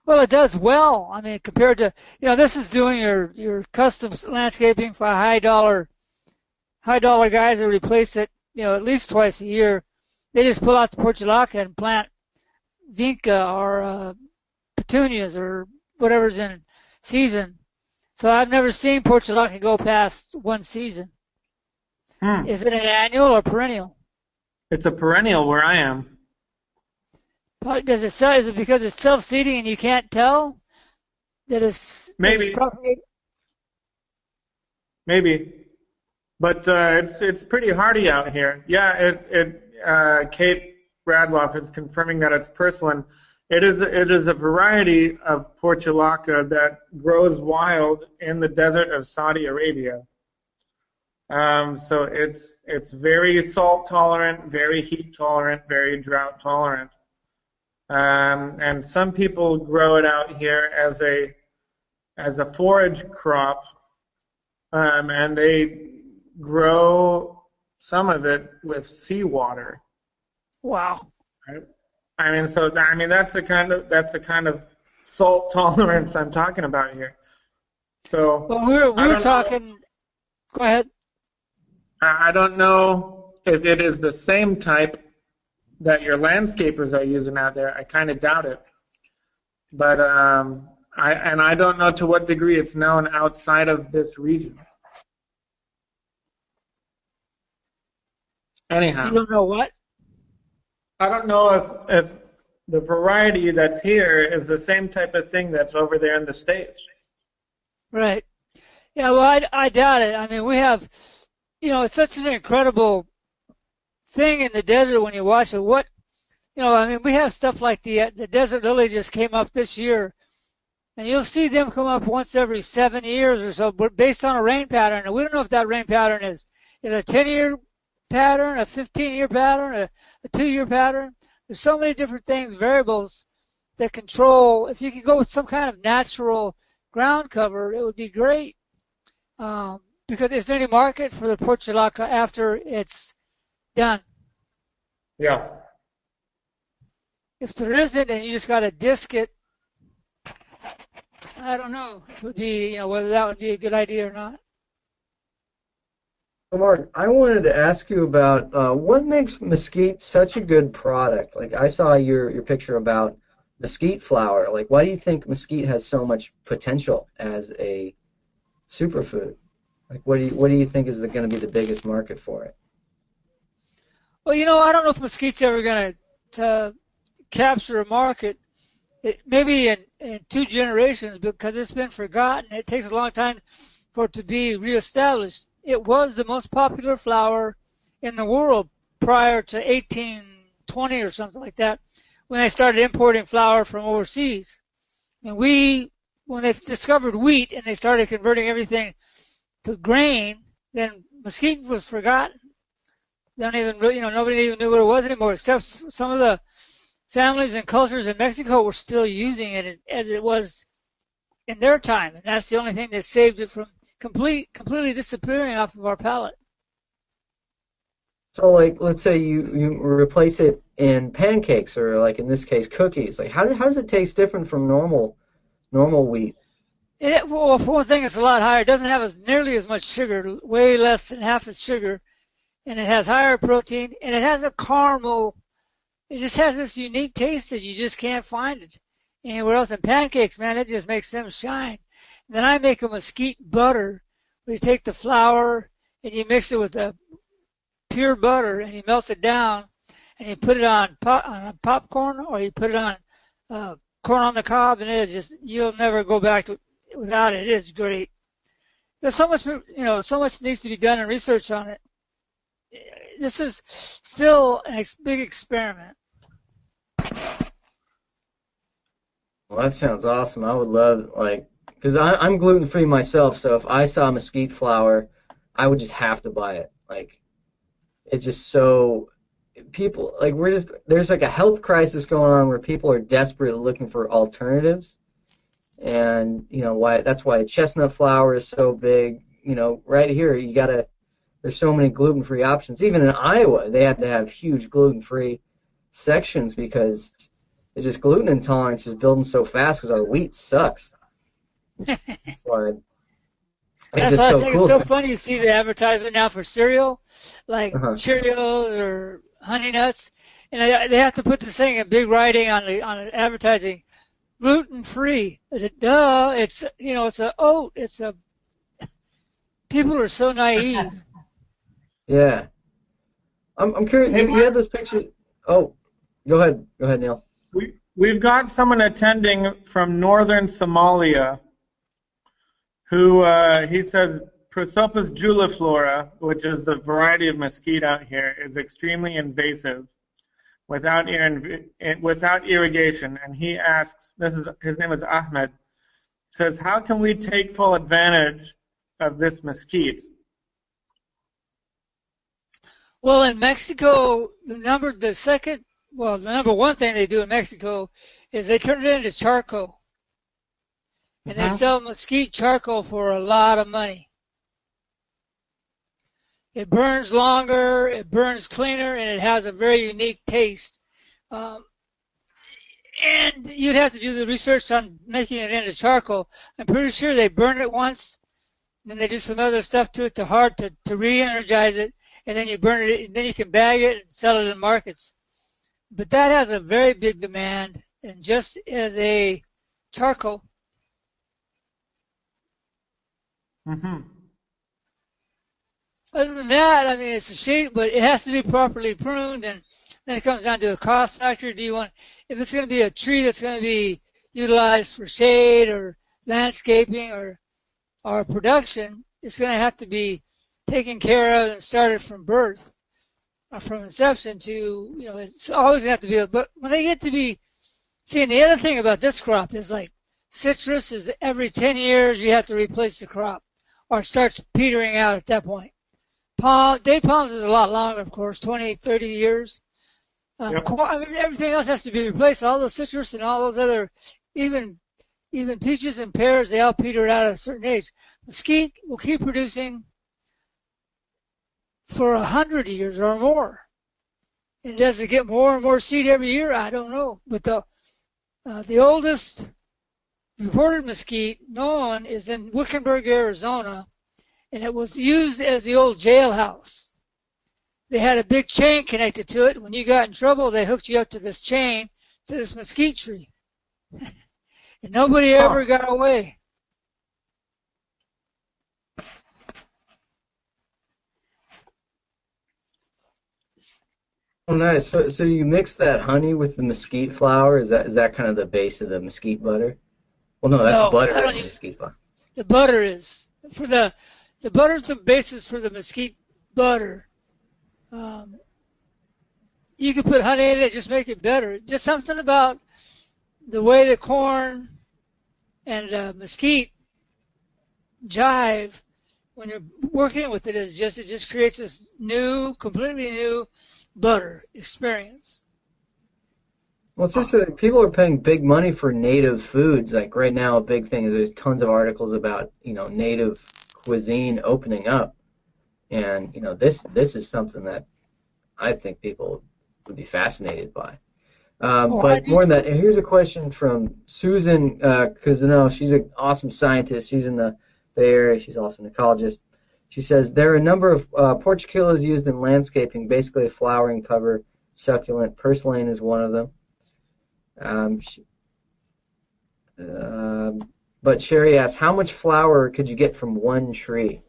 Well, it does well. I mean, compared to, this is doing your custom landscaping for high dollar guys that replace it, at least twice a year. They just pull out the portulaca and plant vinca or petunias or whatever's in season. So I've never seen portulaca go past one season. Is it an annual or perennial? It's a perennial where I am. Does it sell? Is it because it's self-seeding and you can't tell that it's maybe? Maybe, but it's pretty hardy out here. Yeah, Kate Bradloff is confirming that it's porcelain. It is a variety of portulaca that grows wild in the desert of Saudi Arabia. So it's very salt tolerant, very heat tolerant, very drought tolerant. And some people grow it out here as a forage crop, and they grow some of it with seawater. Wow. Right? That's the kind of salt tolerance I'm talking about here. So well, we're talking. Go ahead. I don't know if it is the same type that your landscapers are using out there. I kind of doubt it. But I don't know to what degree it's known outside of this region. Anyhow. You don't know what? I don't know if the variety that's here is the same type of thing that's over there in the States. Right. Yeah, well, I doubt it. I mean, we have, it's such an incredible thing in the desert when you watch it. We have stuff like the desert lily just came up this year, and you'll see them come up once every 7 years or so, but based on a rain pattern. And we don't know if that rain pattern is a 10-year pattern, a 15-year pattern, a 2-year pattern. There's so many different things, variables that control. If you could go with some kind of natural ground cover, it would be great. Because is there any market for the portulaca after it's done? Yeah. If there isn't, and you just got to disc it, I don't know. It would be, whether that would be a good idea or not. So Mark, I wanted to ask you about what makes mesquite such a good product. Like I saw your picture about mesquite flour. Like, why do you think mesquite has so much potential as a superfood? Like, what do you think is going to be the biggest market for it? Well, I don't know if mesquite's ever going to capture a market. Maybe in 2 generations, because it's been forgotten. It takes a long time for it to be reestablished. It was the most popular flour in the world prior to 1820 or something like that, when they started importing flour from overseas. And when they discovered wheat and they started converting everything to grain, then mesquite was forgotten. Nobody even knew what it was anymore, except some of the families and cultures in Mexico were still using it as it was in their time. And that's the only thing that saved it from completely disappearing off of our palate. So, like, let's say you replace it in pancakes, or like in this case, cookies. Like, how does it taste different from normal wheat? Well, for one thing, it's a lot higher. It doesn't have nearly as much sugar, way less than half its sugar, and it has higher protein, and it has a caramel. It just has this unique taste that you just can't find it anywhere else. And pancakes, man, it just makes them shine. And then I make a mesquite butter, where you take the flour and you mix it with the pure butter and you melt it down, and you put it on popcorn, or you put it on corn on the cob, and it is just, you'll never go back to without it. It is great. There's so much, so much needs to be done in research on it. This is still a big experiment. Well, that sounds awesome. I would love, because I'm gluten-free myself, so if I saw mesquite flour, I would just have to buy it. It's just so, people, there's a health crisis going on where people are desperately looking for alternatives. And, that's why chestnut flour is so big. Right here, there's so many gluten-free options. Even in Iowa, they have to have huge gluten-free sections because it's just gluten intolerance is building so fast because our wheat sucks. That's why it's just so cool. It's so funny to see the advertisement now for cereal, like Cheerios or Honey Nuts, and they have to put this thing in big writing on the advertising, gluten-free. Duh! It's it's a oat. People are so naive. Yeah. I'm curious. You had this picture. Oh, go ahead, Neil. We've got someone attending from northern Somalia who he says Prosopis juliflora, which is the variety of mesquite out here, is extremely invasive without irrigation. And he asks, his name is Ahmed, says, how can we take full advantage of this mesquite? Well, in Mexico, the number one thing they do in Mexico is they turn it into charcoal. And they sell mesquite charcoal for a lot of money. It burns longer, it burns cleaner, and it has a very unique taste. And you'd have to do the research on making it into charcoal. I'm pretty sure they burn it once, then they do some other stuff to it to re-energize it, and then you burn it, and then you can bag it and sell it in markets. But that has a very big demand, and just as a charcoal. Other than that, it's a shame, but it has to be properly pruned, and then it comes down to a cost factor. If it's going to be a tree that's going to be utilized for shade or landscaping or production, it's going to have to be taken care of and started from birth, or from inception to, it's always going to have to be, but when they get to be, and the other thing about this crop is citrus is every 10 years you have to replace the crop, or it starts petering out at that point. Date palms is a lot longer, of course, 20, 30 years. Yep. Everything else has to be replaced. All the citrus and all those other, even peaches and pears, they all peter out at a certain age. Mesquite will keep producing for 100 years or more. And does it get more and more seed every year? I don't know. But the oldest reported mesquite known is in Wickenburg, Arizona, and it was used as the old jailhouse. They had a big chain connected to it. When you got in trouble, they hooked you up to this chain, to this mesquite tree. And nobody ever got away. Oh, nice. So you mix that honey with the mesquite flour? Is that kind of the base of the mesquite butter? Well, no, that's butter and mesquite flour. The butter is the butter's the basis for the mesquite butter. You can put honey in it, just make it better. Just something about the way the corn and mesquite jive when you're working with it. It just creates this completely new butter experience. Well, it's just that people are paying big money for native foods. Like right now, a big thing is there's tons of articles about native cuisine opening up, and this is something that I think people would be fascinated by. But more than that, and here's a question from Susan Cousineau. She's an awesome scientist. She's in the Bay Area. She's also an ecologist. She says there are a number of portulacas used in landscaping, basically a flowering cover succulent. Purslane is one of them. But Sherry asks, how much flower could you get from one tree?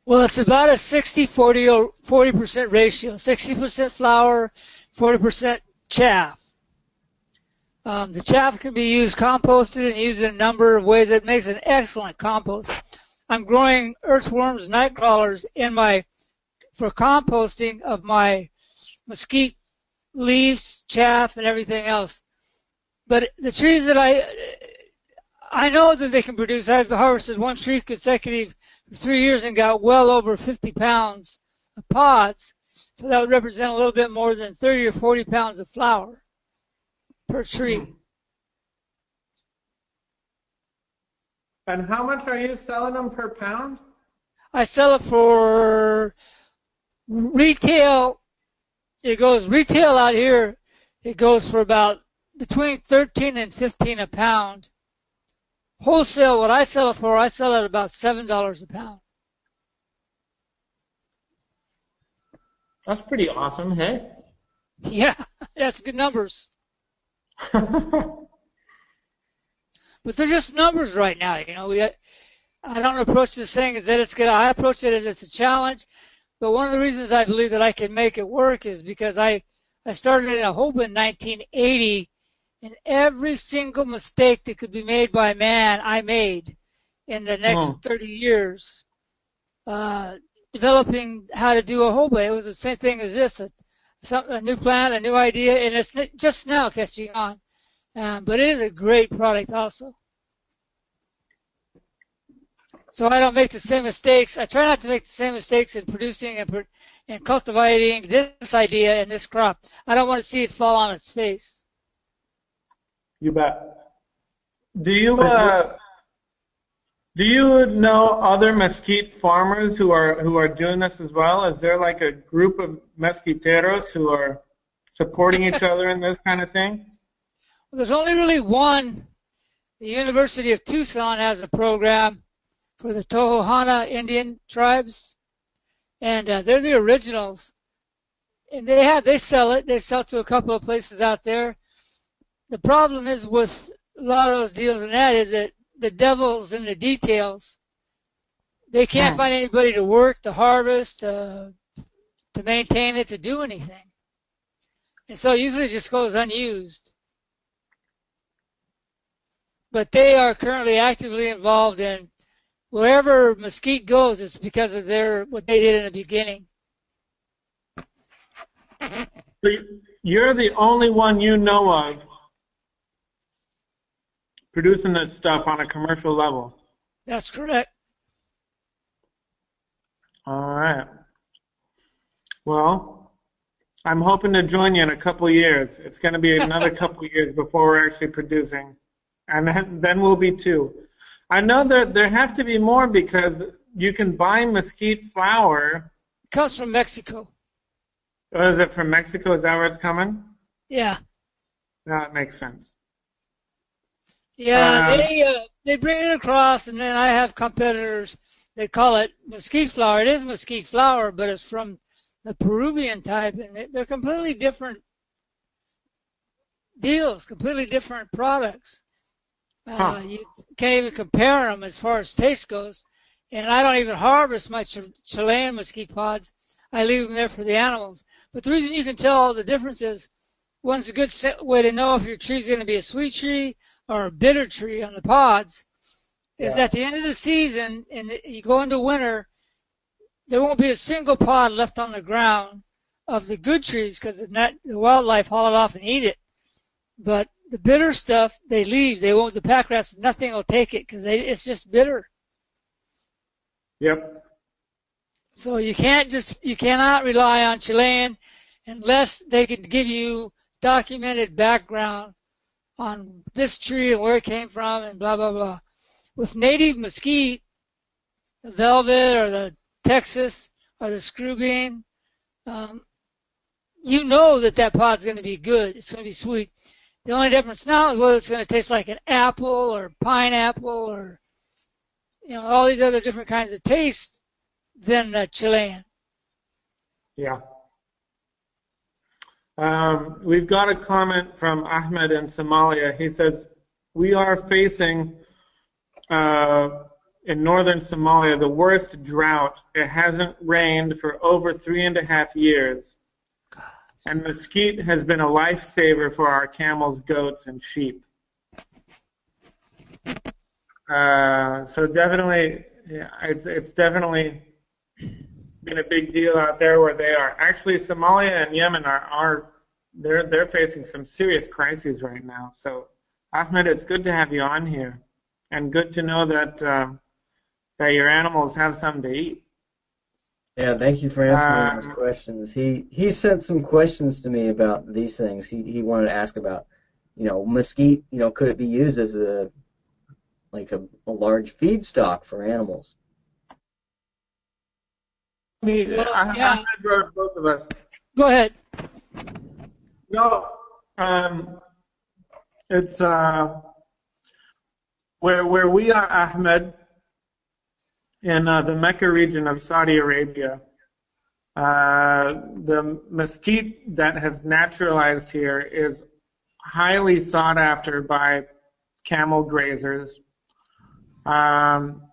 Well, it's about a 60-40 or 40% ratio. 60% flour, 40% chaff. The chaff can be used composted and used in a number of ways. It makes an excellent compost. I'm growing earthworms, night crawlers for composting of my mesquite leaves, chaff, and everything else. But the trees that I know that they can produce. I've harvested one tree consecutive for 3 years and got well over 50 pounds of pods. So that would represent a little bit more than 30 or 40 pounds of flour per tree. And how much are you selling them per pound? I sell it for retail. It goes retail out here. It goes for about between 13 and 15 a pound. Wholesale, what I sell it for, I sell it at about $7 a pound. That's pretty awesome, hey? Yeah, that's good numbers. But they're just numbers right now. You know, I don't approach this thing as that it's good. I approach it as it's a challenge. But one of the reasons I believe that I can make it work is because I started in Jojoba in 1980, and every single mistake that could be made by man, I made in the next 30 years, developing how to do Jojoba. It was the same thing as this, a new plant, a new idea, and it's just now catching on. But it is a great product also. So I don't make the same mistakes. I try not to make the same mistakes in producing and cultivating this idea and this crop. I don't want to see it fall on its face. You bet. Do you know other mesquite farmers who are doing this as well? Is there like a group of mesquiteros who are supporting each other in this kind of thing? Well, there's only really one. The University of Tucson has a program for the Tohono Indian tribes, and they're the originals. And they sell it. They sell it to a couple of places out there. The problem is with a lot of those deals, and that is that the devil's in the details. They can't find anybody to work, to harvest, to maintain it, to do anything. And so usually it just goes unused. But they are currently actively involved in wherever mesquite goes, it's because of what they did in the beginning. You're the only one you know of producing this stuff on a commercial level. That's correct. All right. Well, I'm hoping to join you in a couple of years. It's going to be another couple of years before we're actually producing. And then we'll be two. I know that there have to be more because you can buy mesquite flour. It comes from Mexico. Oh, is it from Mexico? Is that where it's coming? Yeah. That makes sense. Yeah, they bring it across, and then I have competitors. They call it mesquite flour. It is mesquite flour, but it's from the Peruvian type, and they're completely different deals, completely different products. You can't even compare them as far as taste goes. And I don't even harvest my Chilean mesquite pods. I leave them there for the animals. But the reason you can tell the difference is one's a good way to know if your tree's going to be a sweet tree or a bitter tree on the pods is at the end of the season, and you go into winter, there won't be a single pod left on the ground of the good trees because the wildlife haul it off and eat it. But the bitter stuff, they leave. They won't. The pack rats, nothing will take it because it's just bitter. Yep. So you cannot rely on Chilean unless they can give you documented background on this tree and where it came from and blah, blah, blah. With native mesquite, the velvet or the Texas or the screw bean, you know that pod's going to be good. It's going to be sweet. The only difference now is whether it's going to taste like an apple or pineapple or, all these other different kinds of tastes than the Chilean. Yeah. We've got a comment from Ahmed in Somalia. He says, we are facing in northern Somalia, the worst drought. It hasn't rained for over 3.5 years. And mesquite has been a lifesaver for our camels, goats, and sheep. So definitely, yeah, it's definitely been a big deal out there where they are. Actually, Somalia and Yemen they're facing some serious crises right now. So, Ahmed, it's good to have you on here, and good to know that that your animals have something to eat. Yeah, thank you for answering those questions. He sent some questions to me about these things. He wanted to ask about, mesquite. Could it be used as a large feedstock for animals? Ahmed wrote both of us. Go ahead. No, it's where we are, Ahmed, in the Mecca region of Saudi Arabia. The mesquite that has naturalized here is highly sought after by camel grazers,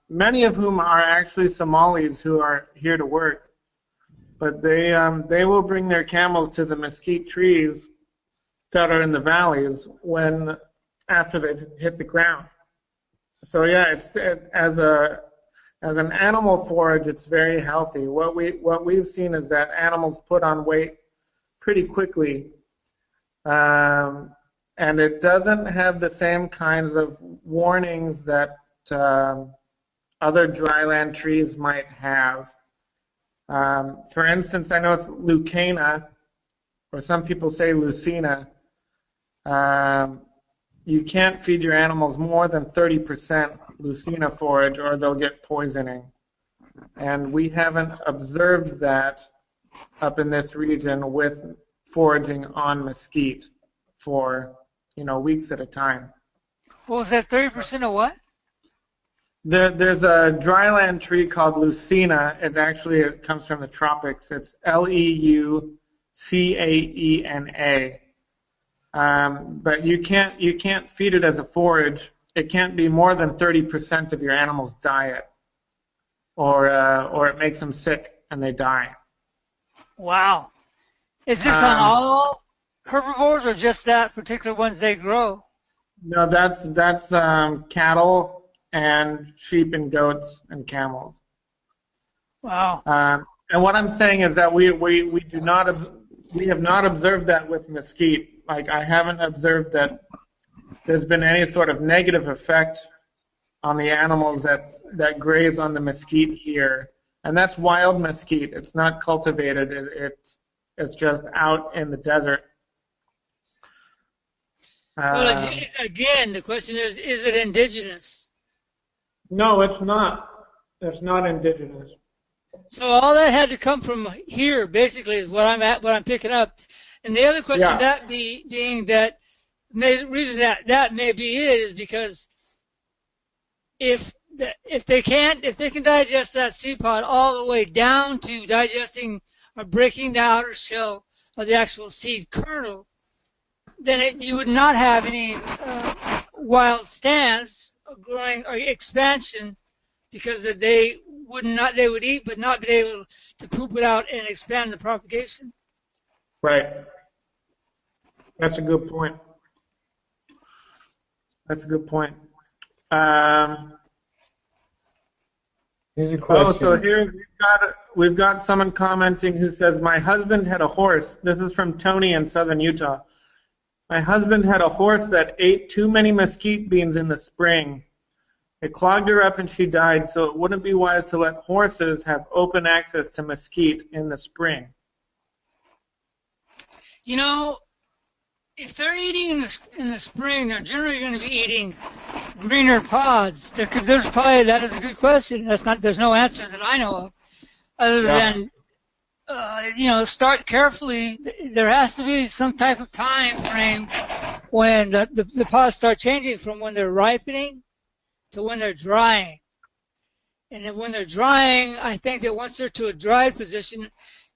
many of whom are actually Somalis who are here to work. But they will bring their camels to the mesquite trees that are in the valleys after they've hit the ground. So yeah, as an animal forage, it's very healthy. What we've seen is that animals put on weight pretty quickly, and it doesn't have the same kinds of warnings that other dryland trees might have. For instance, I know it's Lucana, or some people say Lucina. You can't feed your animals more than 30% Lucina forage or they'll get poisoning. And we haven't observed that up in this region with foraging on mesquite for, weeks at a time. What was that, 30% of what? There's a dryland tree called Lucina. It comes from the tropics. It's Leucaena. But you can't feed it as a forage. It can't be more than 30% of your animal's diet, or it makes them sick and they die. Wow. Is this on all herbivores or just that particular ones they grow? No, that's cattle and sheep and goats and camels. Wow. And what I'm saying is that we have not observed that with mesquite. Like, I haven't observed that there's been any sort of negative effect on the animals that graze on the mesquite here. And that's wild mesquite. It's not cultivated. It's just out in the desert. Well, again, the question is it indigenous? No, it's not. It's not indigenous. So all that had to come from here, basically, is what I'm picking up. And the other question, being that the reason that may be it is because if they can digest that seed pod all the way down to digesting or breaking the outer shell of the actual seed kernel, then you would not have any wild stands growing or expansion, because they would eat but not be able to poop it out and expand the propagation. Right. That's a good point. Here's a question. Oh, so here we've got someone commenting who says, my husband had a horse. This is from Tony in southern Utah. My husband had a horse that ate too many mesquite beans in the spring. It clogged her up and she died, so it wouldn't be wise to let horses have open access to mesquite in the spring. If they're eating in the spring, they're generally going to be eating greener pods. That is a good question. There's no answer that I know of, other than start carefully. There has to be some type of time frame when the pods start changing from when they're ripening to when they're drying. And then when they're drying, I think that once they're to a dried position,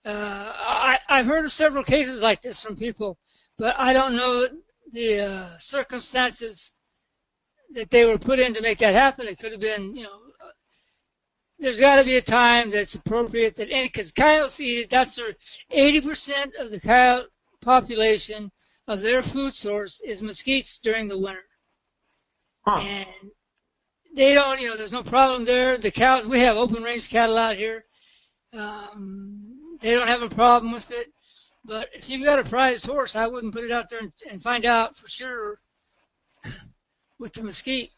I've heard of several cases like this from people, but I don't know the circumstances that they were put in to make that happen. It could have been, there's got to be a time that's appropriate that because coyotes eat it. That's their 80% of the coyote population of their food source is mesquites during the winter. Huh. And they don't, there's no problem there. The cows, we have open range cattle out here. They don't have a problem with it. But if you've got a prize horse, I wouldn't put it out there and find out for sure with the mesquite.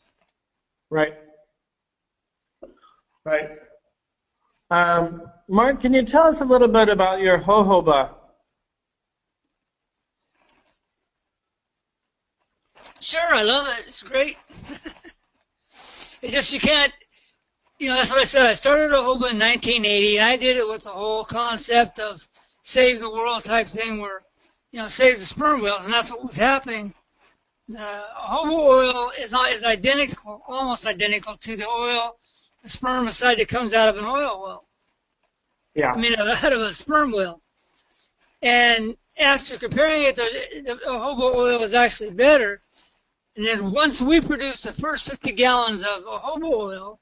Right. Right. Mark, can you tell us a little bit about your jojoba? Sure, I love it. It's great. It's just you can't, that's what I said. I started jojoba in 1980, and I did it with the whole concept of save the world type thing where, save the sperm whales, and that's what was happening. The jojoba oil is identical, almost identical to the oil, the spermicide that comes out of an oil well. Yeah. Out of a sperm whale. And after comparing it, the jojoba oil is actually better. And then once we produced the first 50 gallons of jojoba oil,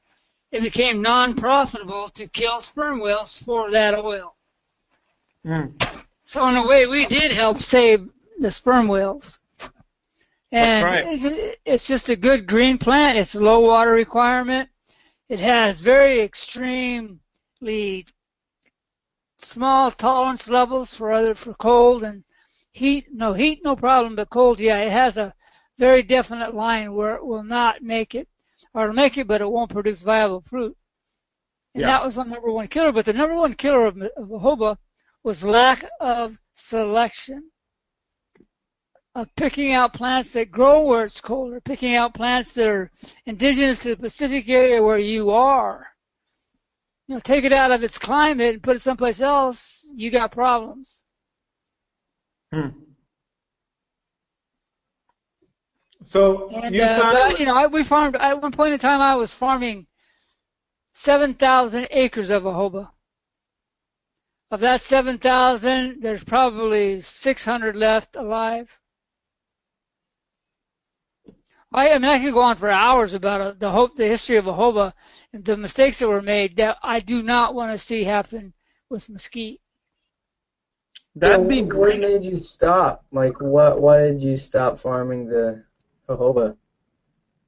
it became non-profitable to kill sperm whales for that oil. Mm. So in a way, we did help save the sperm whales. And that's right. It's just a good green plant. It's a low water requirement. It has very extremely small tolerance levels for cold and heat. No heat, no problem, but cold, yeah. It has a very definite line where it will not make it, or it'll make it, but it won't produce viable fruit. And that was the number one killer. But the number one killer of jojoba was lack of selection, of picking out plants that grow where it's colder, picking out plants that are indigenous to the Pacific area where you are. Take it out of its climate and put it someplace else, you got problems. Hmm. So and, you found... we farmed, at one point in time I was farming 7,000 acres of jojoba. Of that 7,000, there's probably 600 left alive. I could go on for hours about the history of jojoba and the mistakes that were made that I do not want to see happen with mesquite. That'd be great. What made you stop? Like, why did you stop farming the jojoba?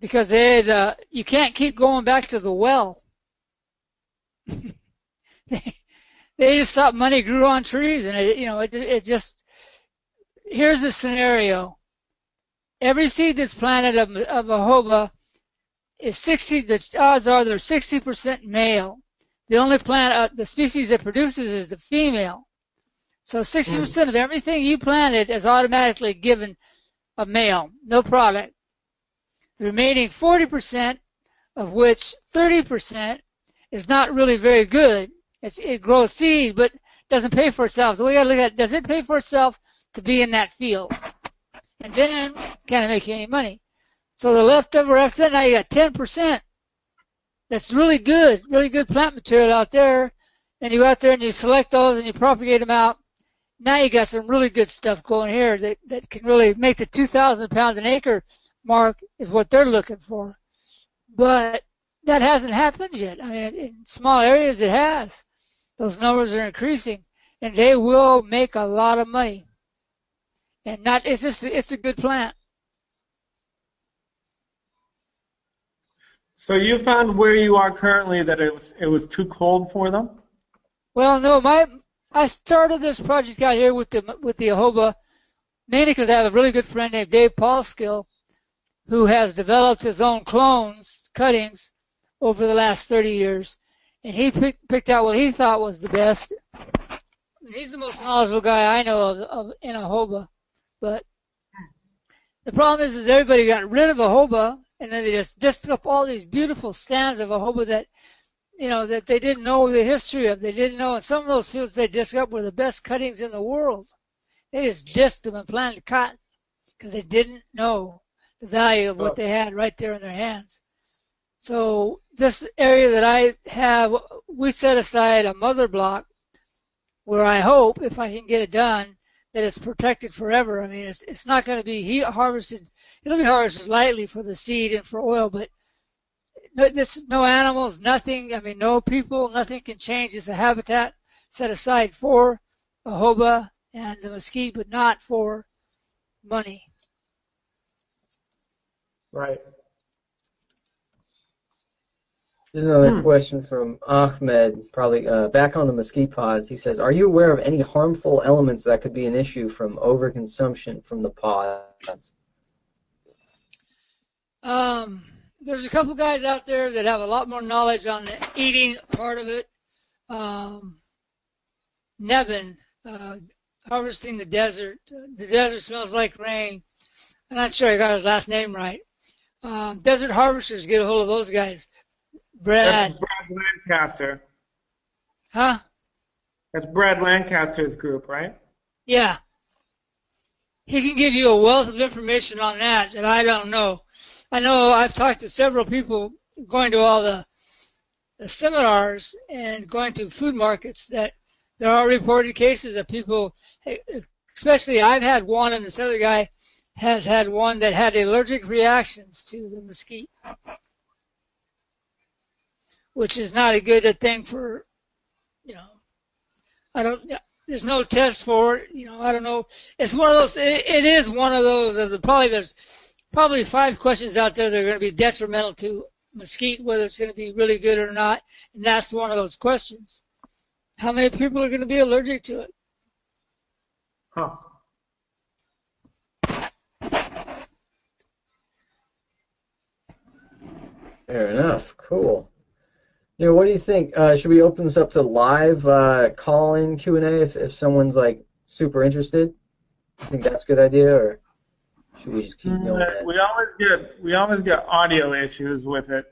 Because you can't keep going back to the well. They just thought money grew on trees, and it just. Here's the scenario. Every seed that's planted of jojoba is 60. The odds are they're 60% male. The only plant, the species that produces is the female. So 60% of everything you planted is automatically given a male, no product. The remaining 40%, of which 30% is not really very good. It grows seed, but doesn't pay for itself. So we got to look at, does it pay for itself to be in that field? And then can't make any money. So the leftover after that, now you got 10%. That's really good plant material out there. And you go out there and you select those and you propagate them out. Now you got some really good stuff going here that can really make the 2,000 pounds an acre mark is what they're looking for. But that hasn't happened yet. In small areas it has. Those numbers are increasing, and they will make a lot of money. And it's a good plant. So you found where you are currently that it was too cold for them? Well, no, I started this project out here with the jojoba mainly because I have a really good friend named Dave Paulskill who has developed his own clones, cuttings, over the last 30 years. And he picked out what he thought was the best. He's the most knowledgeable guy I know of in jojoba. But the problem is everybody got rid of jojoba, and then they just disced up all these beautiful stands of jojoba that, that they didn't know the history of. They didn't know. And some of those fields they disced up were the best cuttings in the world. They just disced them and planted cotton because they didn't know the value of what they had right there in their hands. So this area that I have, we set aside a mother block where I hope, if I can get it done, that it's protected forever. It's not going to be harvested. It'll be harvested lightly for the seed and for oil, but no animals, nothing. I mean, no people, nothing can change. It's a habitat set aside for jojoba and the mesquite, but not for money. Right. Here's another question from Ahmed, probably back on the mesquite pods. He says, are you aware of any harmful elements that could be an issue from overconsumption from the pods? There's a couple guys out there that have a lot more knowledge on the eating part of it. Nevin, harvesting the desert. The desert smells like rain. I'm not sure I got his last name right. Desert harvesters, get a hold of those guys. Brad. That's Brad Lancaster. Huh? That's Brad Lancaster's group, right? Yeah. He can give you a wealth of information on that I don't know. I know I've talked to several people going to all the seminars and going to food markets that there are reported cases of people, especially I've had one and this other guy has had one that had allergic reactions to the mesquite, which is not a good thing for, there's no test for it, I don't know. It's one of those, it is one of those, there's probably 5 questions out there that are going to be detrimental to mesquite, whether it's going to be really good or not, and that's one of those questions. How many people are going to be allergic to it? Huh. Fair enough. Cool. What do you think? Should we open this up to live call-in Q&A if someone's like super interested? You think that's a good idea, or should we just keep going? We always get audio issues with it.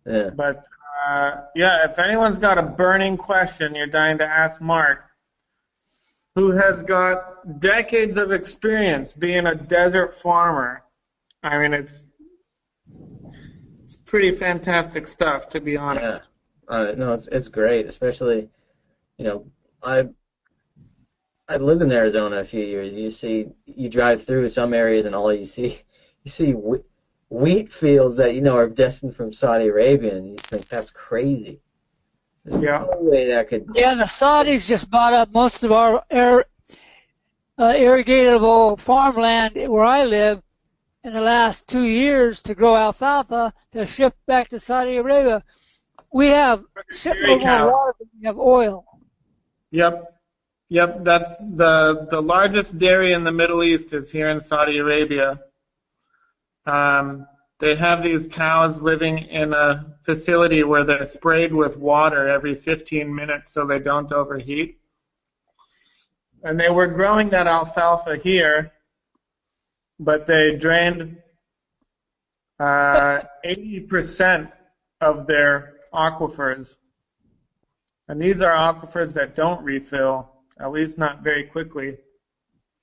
Yeah. But if anyone's got a burning question you're dying to ask Mark, who has got decades of experience being a desert farmer, I mean, it's pretty fantastic stuff, to be honest. Yeah. No, it's great, especially, I've lived in Arizona a few years. You drive through some areas and all you see wheat fields that are destined from Saudi Arabia, and you think that's crazy. There's no way that could. Yeah, the Saudis just bought up most of our irrigatable farmland where I live in the last 2 years to grow alfalfa to ship back to Saudi Arabia. We have shipload more water than we have oil. Yep. That's the largest dairy in the Middle East is here in Saudi Arabia. They have these cows living in a facility where they're sprayed with water every 15 minutes so they don't overheat. And they were growing that alfalfa here, but they drained 80% of their aquifers. And these are aquifers that don't refill, at least not very quickly.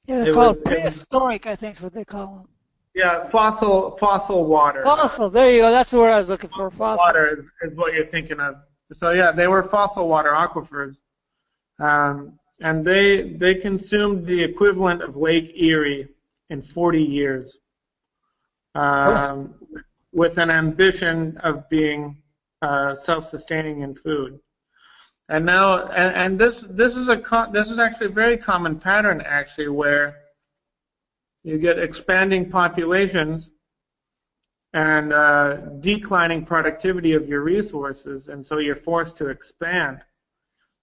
Yeah, they're called prehistoric, I think is what they call them. Yeah, fossil water. Fossil, there you go. That's the word I was looking for, fossil. Water is what you're thinking of. So yeah, they were fossil water aquifers. And they consumed the equivalent of Lake Erie in 40 years, with an ambition of being self-sustaining in food. And now, and this is actually a very common pattern actually, where you get expanding populations and declining productivity of your resources, and so you're forced to expand.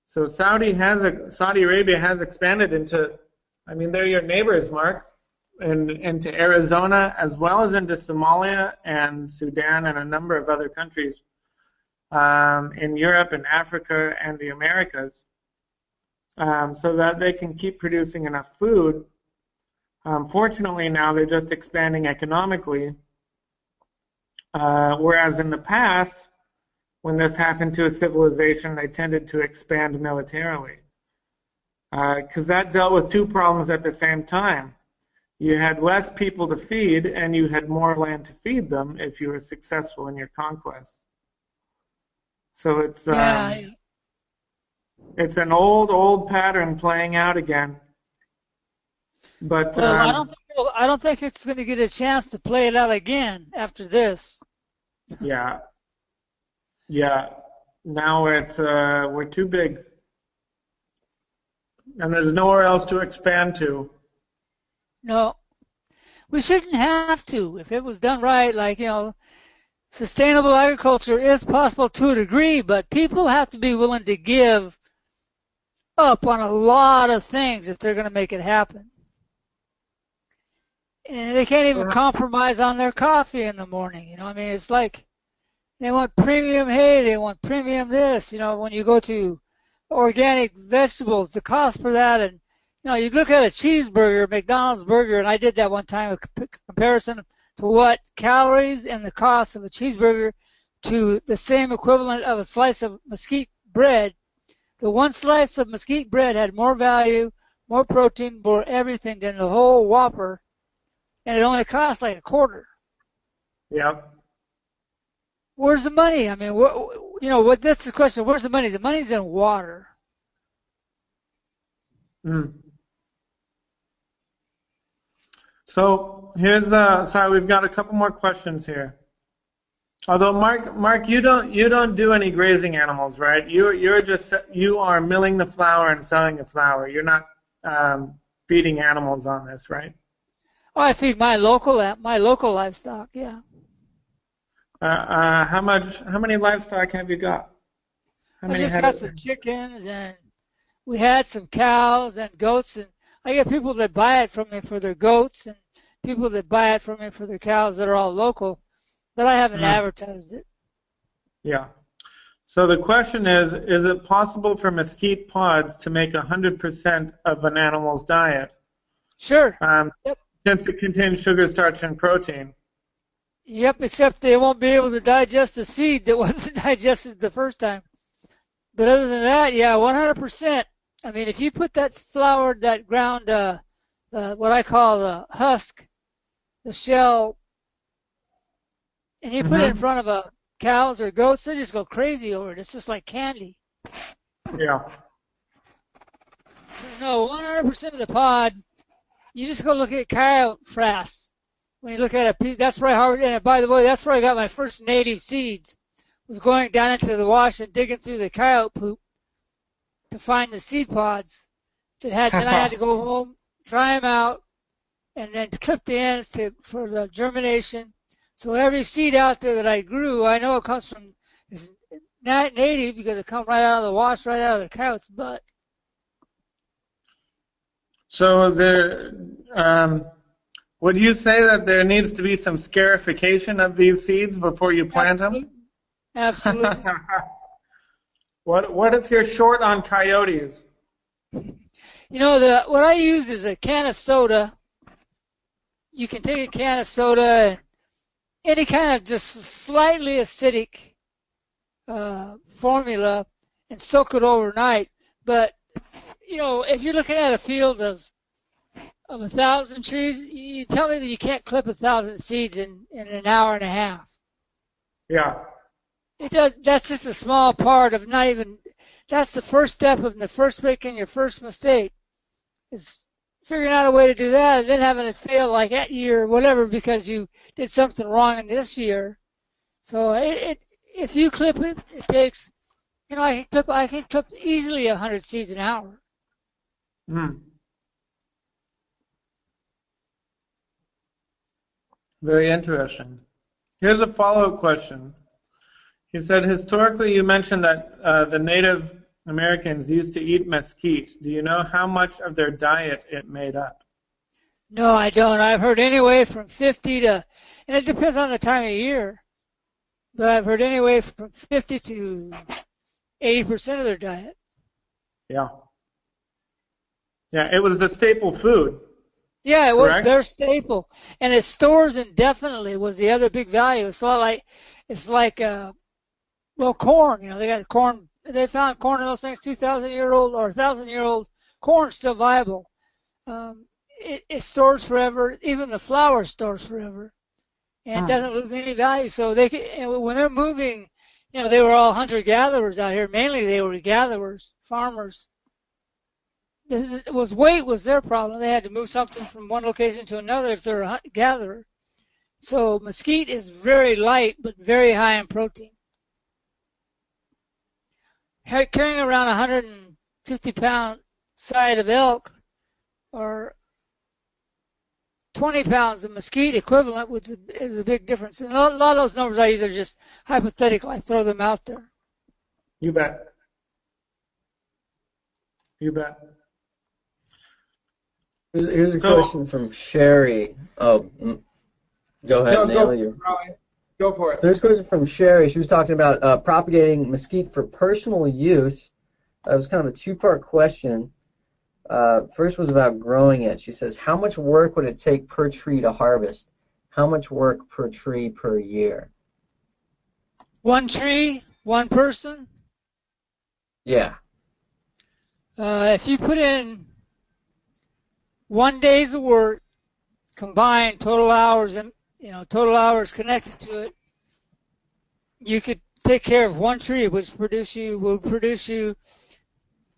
So Saudi Arabia has expanded into, I mean, they're your neighbors, Mark, into Arizona as well as into Somalia and Sudan and a number of other countries in Europe and Africa and the Americas, so that they can keep producing enough food. Fortunately, now they're just expanding economically, whereas in the past, when this happened to a civilization, they tended to expand militarily, because that dealt with two problems at the same time. You had less people to feed, and you had more land to feed them if you were successful in your conquests. So it's an old pattern playing out again. But well, I don't think it's going to get a chance to play it out again after this. Yeah. Yeah. Now we're too big, and there's nowhere else to expand to. No, we shouldn't have to. If it was done right, like, sustainable agriculture is possible to a degree, but people have to be willing to give up on a lot of things if they're going to make it happen. And they can't even Yeah. compromise on their coffee in the morning. I mean, it's like they want premium hay, they want premium this. When you go to organic vegetables, the cost for that, and you look at a cheeseburger, McDonald's burger, and I did that one time, a comparison to what calories and the cost of a cheeseburger to the same equivalent of a slice of mesquite bread. The one slice of mesquite bread had more value, more protein, more everything than the whole Whopper, and it only cost like a quarter. Yeah. Where's the money? I mean, what? That's the question. Where's the money? The money's in water. Mm. So sorry, we've got a couple more questions here. Although Mark, you don't do any grazing animals, right? You are milling the flour and selling the flour. You're not feeding animals on this, right? Oh, I feed my local livestock. Yeah. How many livestock have you got? How I many just got some chickens, and we had some cows and goats, and I get people that buy it from me for their goats, and people that buy it from me for their cows that are all local, but I haven't advertised it. Yeah. So the question is it possible for mesquite pods to make 100% of an animal's diet? Sure. Yep. Since it contains sugar, starch, and protein. Yep, except they won't be able to digest the seed that wasn't digested the first time. But other than that, yeah, 100%. I mean, if you put that flour, that ground, what I call the husk, the shell, and you put it in front of a cows or goats, they just go crazy over it. It's just like candy. Yeah. So no, 100% of the pod, you just go look at coyote frass. When you look at a piece, that's where I harvested. And by the way, that's where I got my first native seeds. Was going down into the wash and digging through the coyote poop to find the seed pods that had. Then I had to go home, dry them out, and then clip the ends for the germination. So every seed out there that I grew, I know it comes from is not native because it comes right out of the wash, right out of the coyote's butt. So would you say that there needs to be some scarification of these seeds before you plant them? Absolutely. What if you're short on coyotes? What I use is a can of soda. You can take a can of soda and any kind of just slightly acidic formula and soak it overnight. But if you're looking at a field of 1,000 trees, you tell me that you can't clip 1,000 seeds in an hour and a half. Yeah. It does. That's just a small part of not even. That's the first step of the first making your first mistake, is figuring out a way to do that, and then having it fail like that year or whatever because you did something wrong in this year. So if you clip it, it takes. I can clip easily 100 seeds an hour. Hmm. Very interesting. Here's a follow-up question. He said, historically, you mentioned that the Native Americans used to eat mesquite. Do you know how much of their diet it made up? No, I don't. I've heard anyway from 50 to, and it depends on the time of year, but I've heard anyway from 50 to 80% of their diet. Yeah. Yeah, it was the staple food. Yeah, it was correct? their staple, and it stores indefinitely was the other big value. It's like corn. They got corn. They found corn in those things 2,000-year-old or 1,000-year-old corn still viable. It stores forever. Even the flour stores forever, and it doesn't lose any value. So when they're moving, they were all hunter-gatherers out here. Mainly they were gatherers, farmers. Weight was their problem. They had to move something from one location to another if they're a gatherer. So mesquite is very light but very high in protein. Carrying around a 150-pound side of elk or 20 pounds of mesquite equivalent, which is a big difference. And a lot of those numbers I use are just hypothetical. I throw them out there. You bet. You bet. Here's a question from Sherry. Oh, go ahead, Neil. Go for it. There's a question from Sherry. She was talking about propagating mesquite for personal use. That was kind of a two-part question. First was about growing it. She says, how much work would it take per tree to harvest? How much work per tree per year? One tree, one person? Yeah. If you put in 1 day's of work, combined total hours and total hours connected to it, you could take care of one tree, which will produce you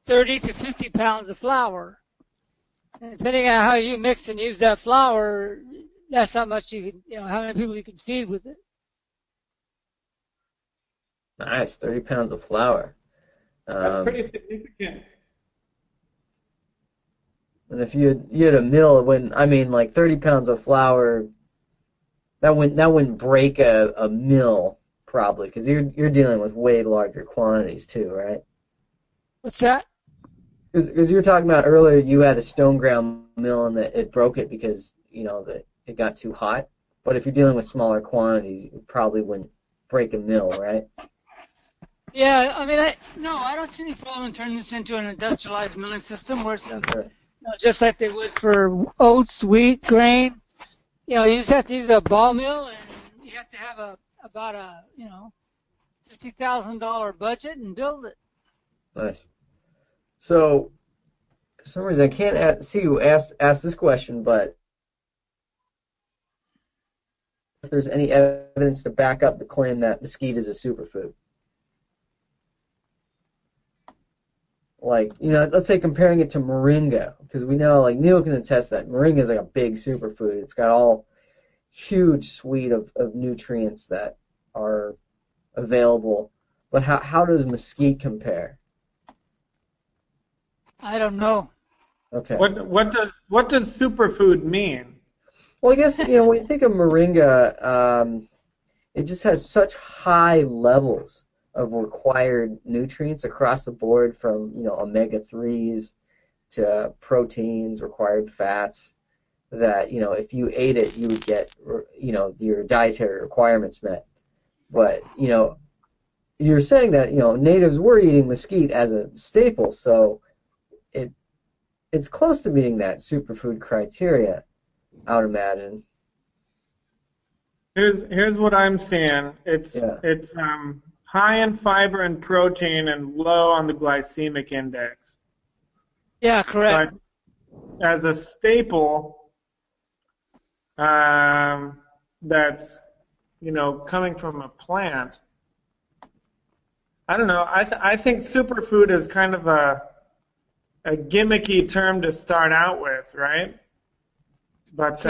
30 to 50 pounds of flour. And depending on how you mix and use that flour, that's how much you can, how many people you can feed with it. Nice, 30 pounds of flour. That's pretty significant. And if you had a mill, like 30 pounds of flour, that wouldn't break a mill probably, because you're dealing with way larger quantities too, right? What's that? Because you were talking about earlier, you had a stone ground mill and that it broke it because that it got too hot. But if you're dealing with smaller quantities, you probably wouldn't break a mill, right? Yeah, I don't see any problem in turning this into an industrialized milling system where it's just like they would for oats, wheat, grain. You just have to use a ball mill, and you have to have about a $50,000 budget and build it. Nice. So, for some reason I can't see who asked this question, but if there's any evidence to back up the claim that mesquite is a superfood. Like, let's say comparing it to moringa, because we know, like Neil can attest that moringa is like a big superfood. It's got all huge suite of nutrients that are available. But how does mesquite compare? I don't know. Okay. What does superfood mean? Well, I guess when you think of moringa, it just has such high levels of required nutrients across the board, from omega-3s to proteins, required fats, that if you ate it, you would get your dietary requirements met. But you're saying that natives were eating mesquite as a staple, so it's close to meeting that superfood criteria, I would imagine. Here's what I'm seeing. It's high in fiber and protein and low on the glycemic index. Yeah, correct. But as a staple, that's coming from a plant. I don't know. I think superfood is kind of a gimmicky term to start out with, right? But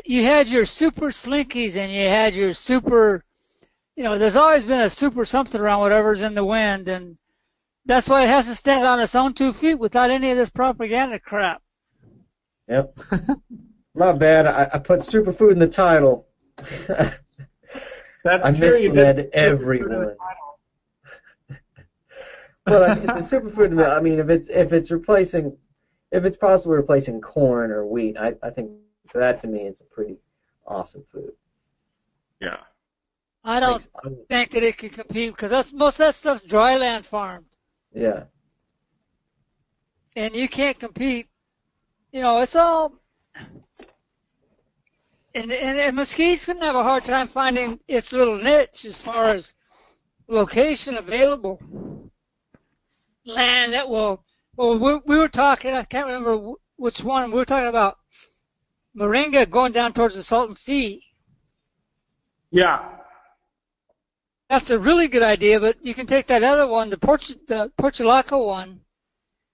you had your super slinkies and you had your super, there's always been a super something around whatever's in the wind, and that's why it has to stand on its own 2 feet without any of this propaganda crap. Yep. My bad. I put superfood in the title. That's I true. misled everyone. But it's a superfood meal. If it's possible replacing corn or wheat, I think that to me is a pretty awesome food. Yeah. I don't think that it can compete because most of that stuff's dry land farmed. Yeah. And you can't compete. It's all. And mesquite's going to have a hard time finding its little niche as far as location available. Land that will. Well, we were talking. I can't remember which one. We were talking about moringa going down towards the Salton Sea. Yeah. That's a really good idea, but you can take that other one, the Portulaco one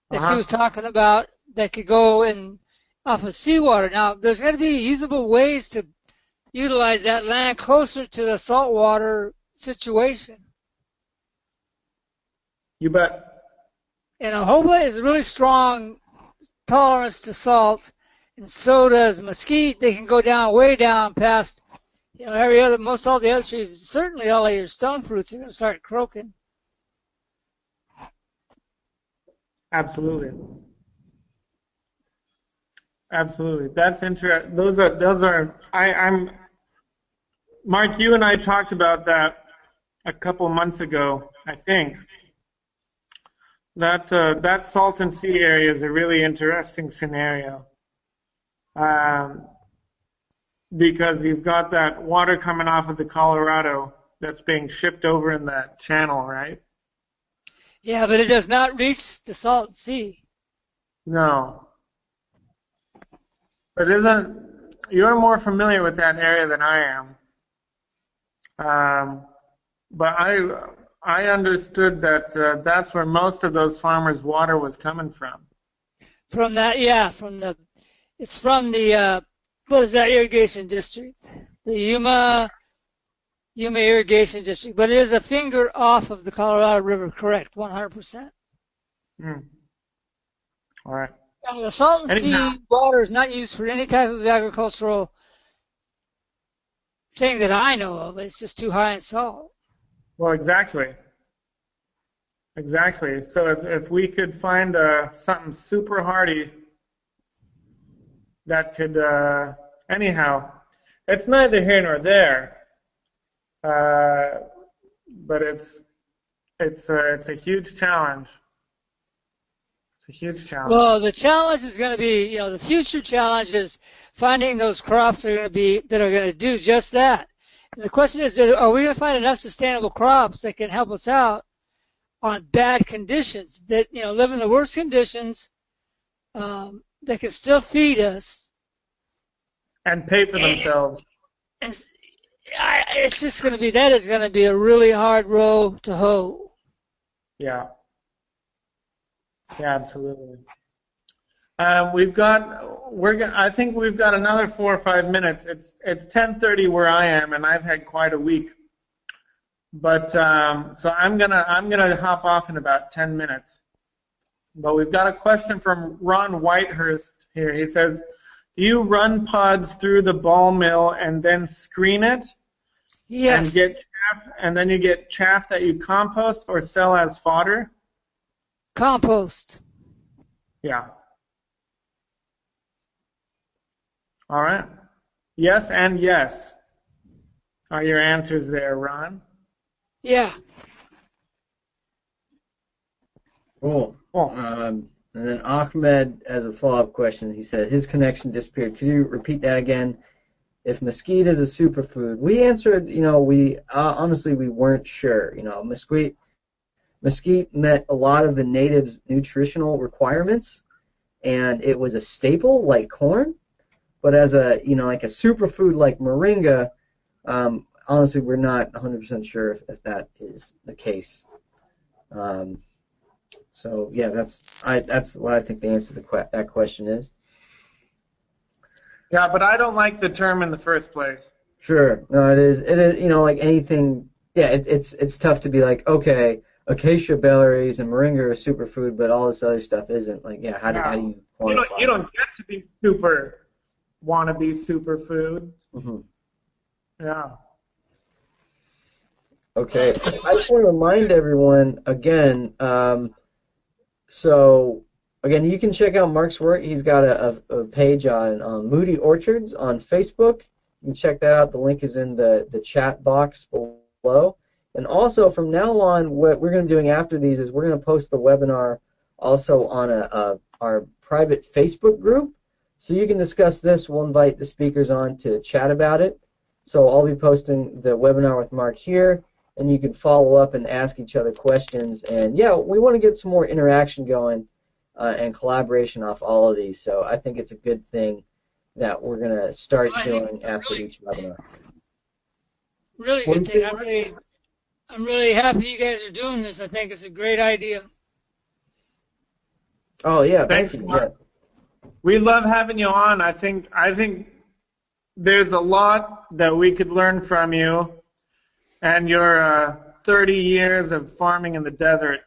that she was talking about, that could go in off of seawater. Now, there's got to be usable ways to utilize that land closer to the saltwater situation. You bet. And Jojoba has a really strong tolerance to salt, and so does Mesquite. They can go down, way down past, most all the other trees. Certainly all of your stone fruits are going to start croaking. Absolutely. Absolutely. That's interesting. Those are. I'm. Mark, you and I talked about that a couple months ago, I think. That Salton Sea area is a really interesting scenario, because you've got that water coming off of the Colorado that's being shipped over in that channel, right? Yeah, but it does not reach the Salton Sea. No. But you're more familiar with that area than I am. But I understood that that's where most of those farmers' water was coming from. From that, yeah, it's from the, what is that irrigation district? The Yuma irrigation district. But it is a finger off of the Colorado River, correct, 100%. All right. Now, the Salton Sea water is not used for any type of agricultural thing that I know of. It's just too high in salt. Well, exactly. Exactly. So if we could find something super hardy that could, anyhow, it's neither here nor there, but it's a huge challenge. It's a huge challenge. Well, the challenge is going to be, the future challenge is finding those crops that are going to do just that. And the question is, are we going to find enough sustainable crops that can help us out on bad conditions, that live in the worst conditions, that can still feed us and pay for themselves? And it's just going to be, that is going to be a really hard row to hoe. Yeah. Yeah, absolutely. I think we've got another 4 or 5 minutes. It's 10:30 where I am, and I've had quite a week. But so I'm gonna hop off in about 10 minutes. But we've got a question from Ron Whitehurst here. He says, "Do you run pods through the ball mill and then screen it? Yes. And then you get chaff that you compost or sell as fodder?" Compost. Yeah. All right. Yes and yes are your answers there, Ron. Yeah. Cool. And then Ahmed, as a follow-up question, he said his connection disappeared. Could you repeat that again? If mesquite is a superfood, we answered. We honestly we weren't sure. Mesquite met a lot of the natives' nutritional requirements, and it was a staple like corn. But as a like a superfood like moringa, honestly, we're not 100% sure if that is the case. So yeah, that's what I think the answer to that question is. Yeah, but I don't like the term in the first place. Sure, no, it is like anything. Yeah, it's tough to be like, okay, acacia berries and moringa are a superfood, but all this other stuff isn't. Like, yeah, how do you quantify? You don't get to be wannabe superfood. Mm-hmm. Yeah. Okay, I just want to remind everyone again. So again, you can check out Mark's work. He's got a page on Moody Orchards on Facebook. You can check that out. The link is in the chat box below. And also, from now on, what we're going to be doing after these is we're going to post the webinar also on our private Facebook group. So you can discuss this. We'll invite the speakers on to chat about it. So I'll be posting the webinar with Mark here, and you can follow up and ask each other questions. And yeah, we want to get some more interaction going and collaboration off all of these. So I think it's a good thing that we're going to start doing after each webinar. Really good thing. I'm really happy you guys are doing this. I think it's a great idea. Oh yeah, thank you. Mark. Yeah. We love having you on. I think there's a lot that we could learn from you and your 30 years of farming in the desert.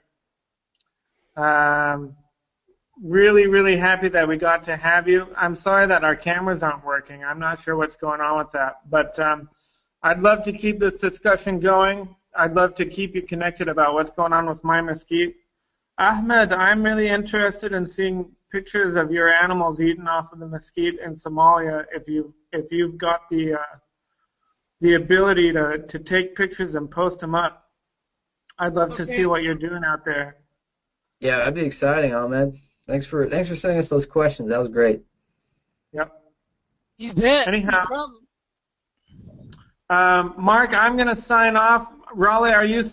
Really, really happy that we got to have you. I'm sorry that our cameras aren't working. I'm not sure what's going on with that. But I'd love to keep this discussion going. I'd love to keep you connected about what's going on with my mesquite. Ahmed, I'm really interested in seeing pictures of your animals eaten off of the mesquite in Somalia. If you've got the ability to take pictures and post them up, I'd love to see what you're doing out there. Yeah, that'd be exciting, Ahmed. Thanks for sending us those questions. That was great. Yep. You bet. Anyhow, No problem. Mark, I'm going to sign off. Raleigh, are you?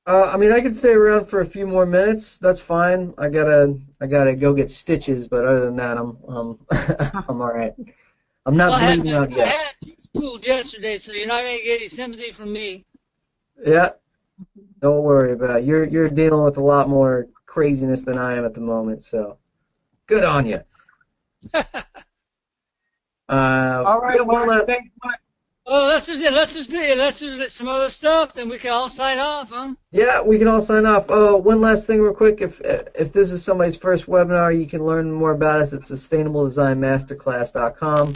I mean, I could stay around for a few more minutes. That's fine. I gotta go get stitches, but other than that, I'm I'm all right. I'm not bleeding out I yet. had a piece pulled yesterday, so you're not going to get any sympathy from me. Yeah. Don't worry about it. You're dealing with a lot more craziness than I am at the moment, so good on you. All right, Mark, thanks, Mark. Oh, let's do some other stuff, then we can all sign off, huh? Yeah, we can all sign off. Oh, one last thing real quick. If this is somebody's first webinar, you can learn more about us at sustainabledesignmasterclass.com,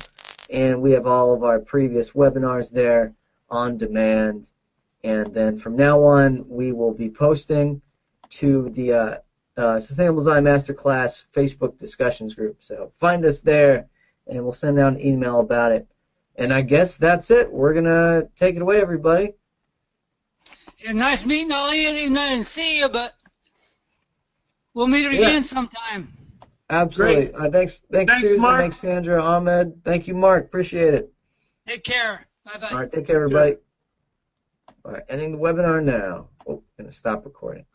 and we have all of our previous webinars there on demand. And then from now on, we will be posting to the Sustainable Design Masterclass Facebook discussions group. So find us there, and we'll send out an email about it. And I guess that's it. We're going to take it away, everybody. Yeah, nice meeting all of you. I didn't see you, but we'll meet again sometime. Absolutely. Thanks, Susan. Mark. Thanks, Sandra. Ahmed. Thank you, Mark. Appreciate it. Take care. Bye-bye. All right, take care, everybody. All right, ending the webinar now. Oh, going to stop recording.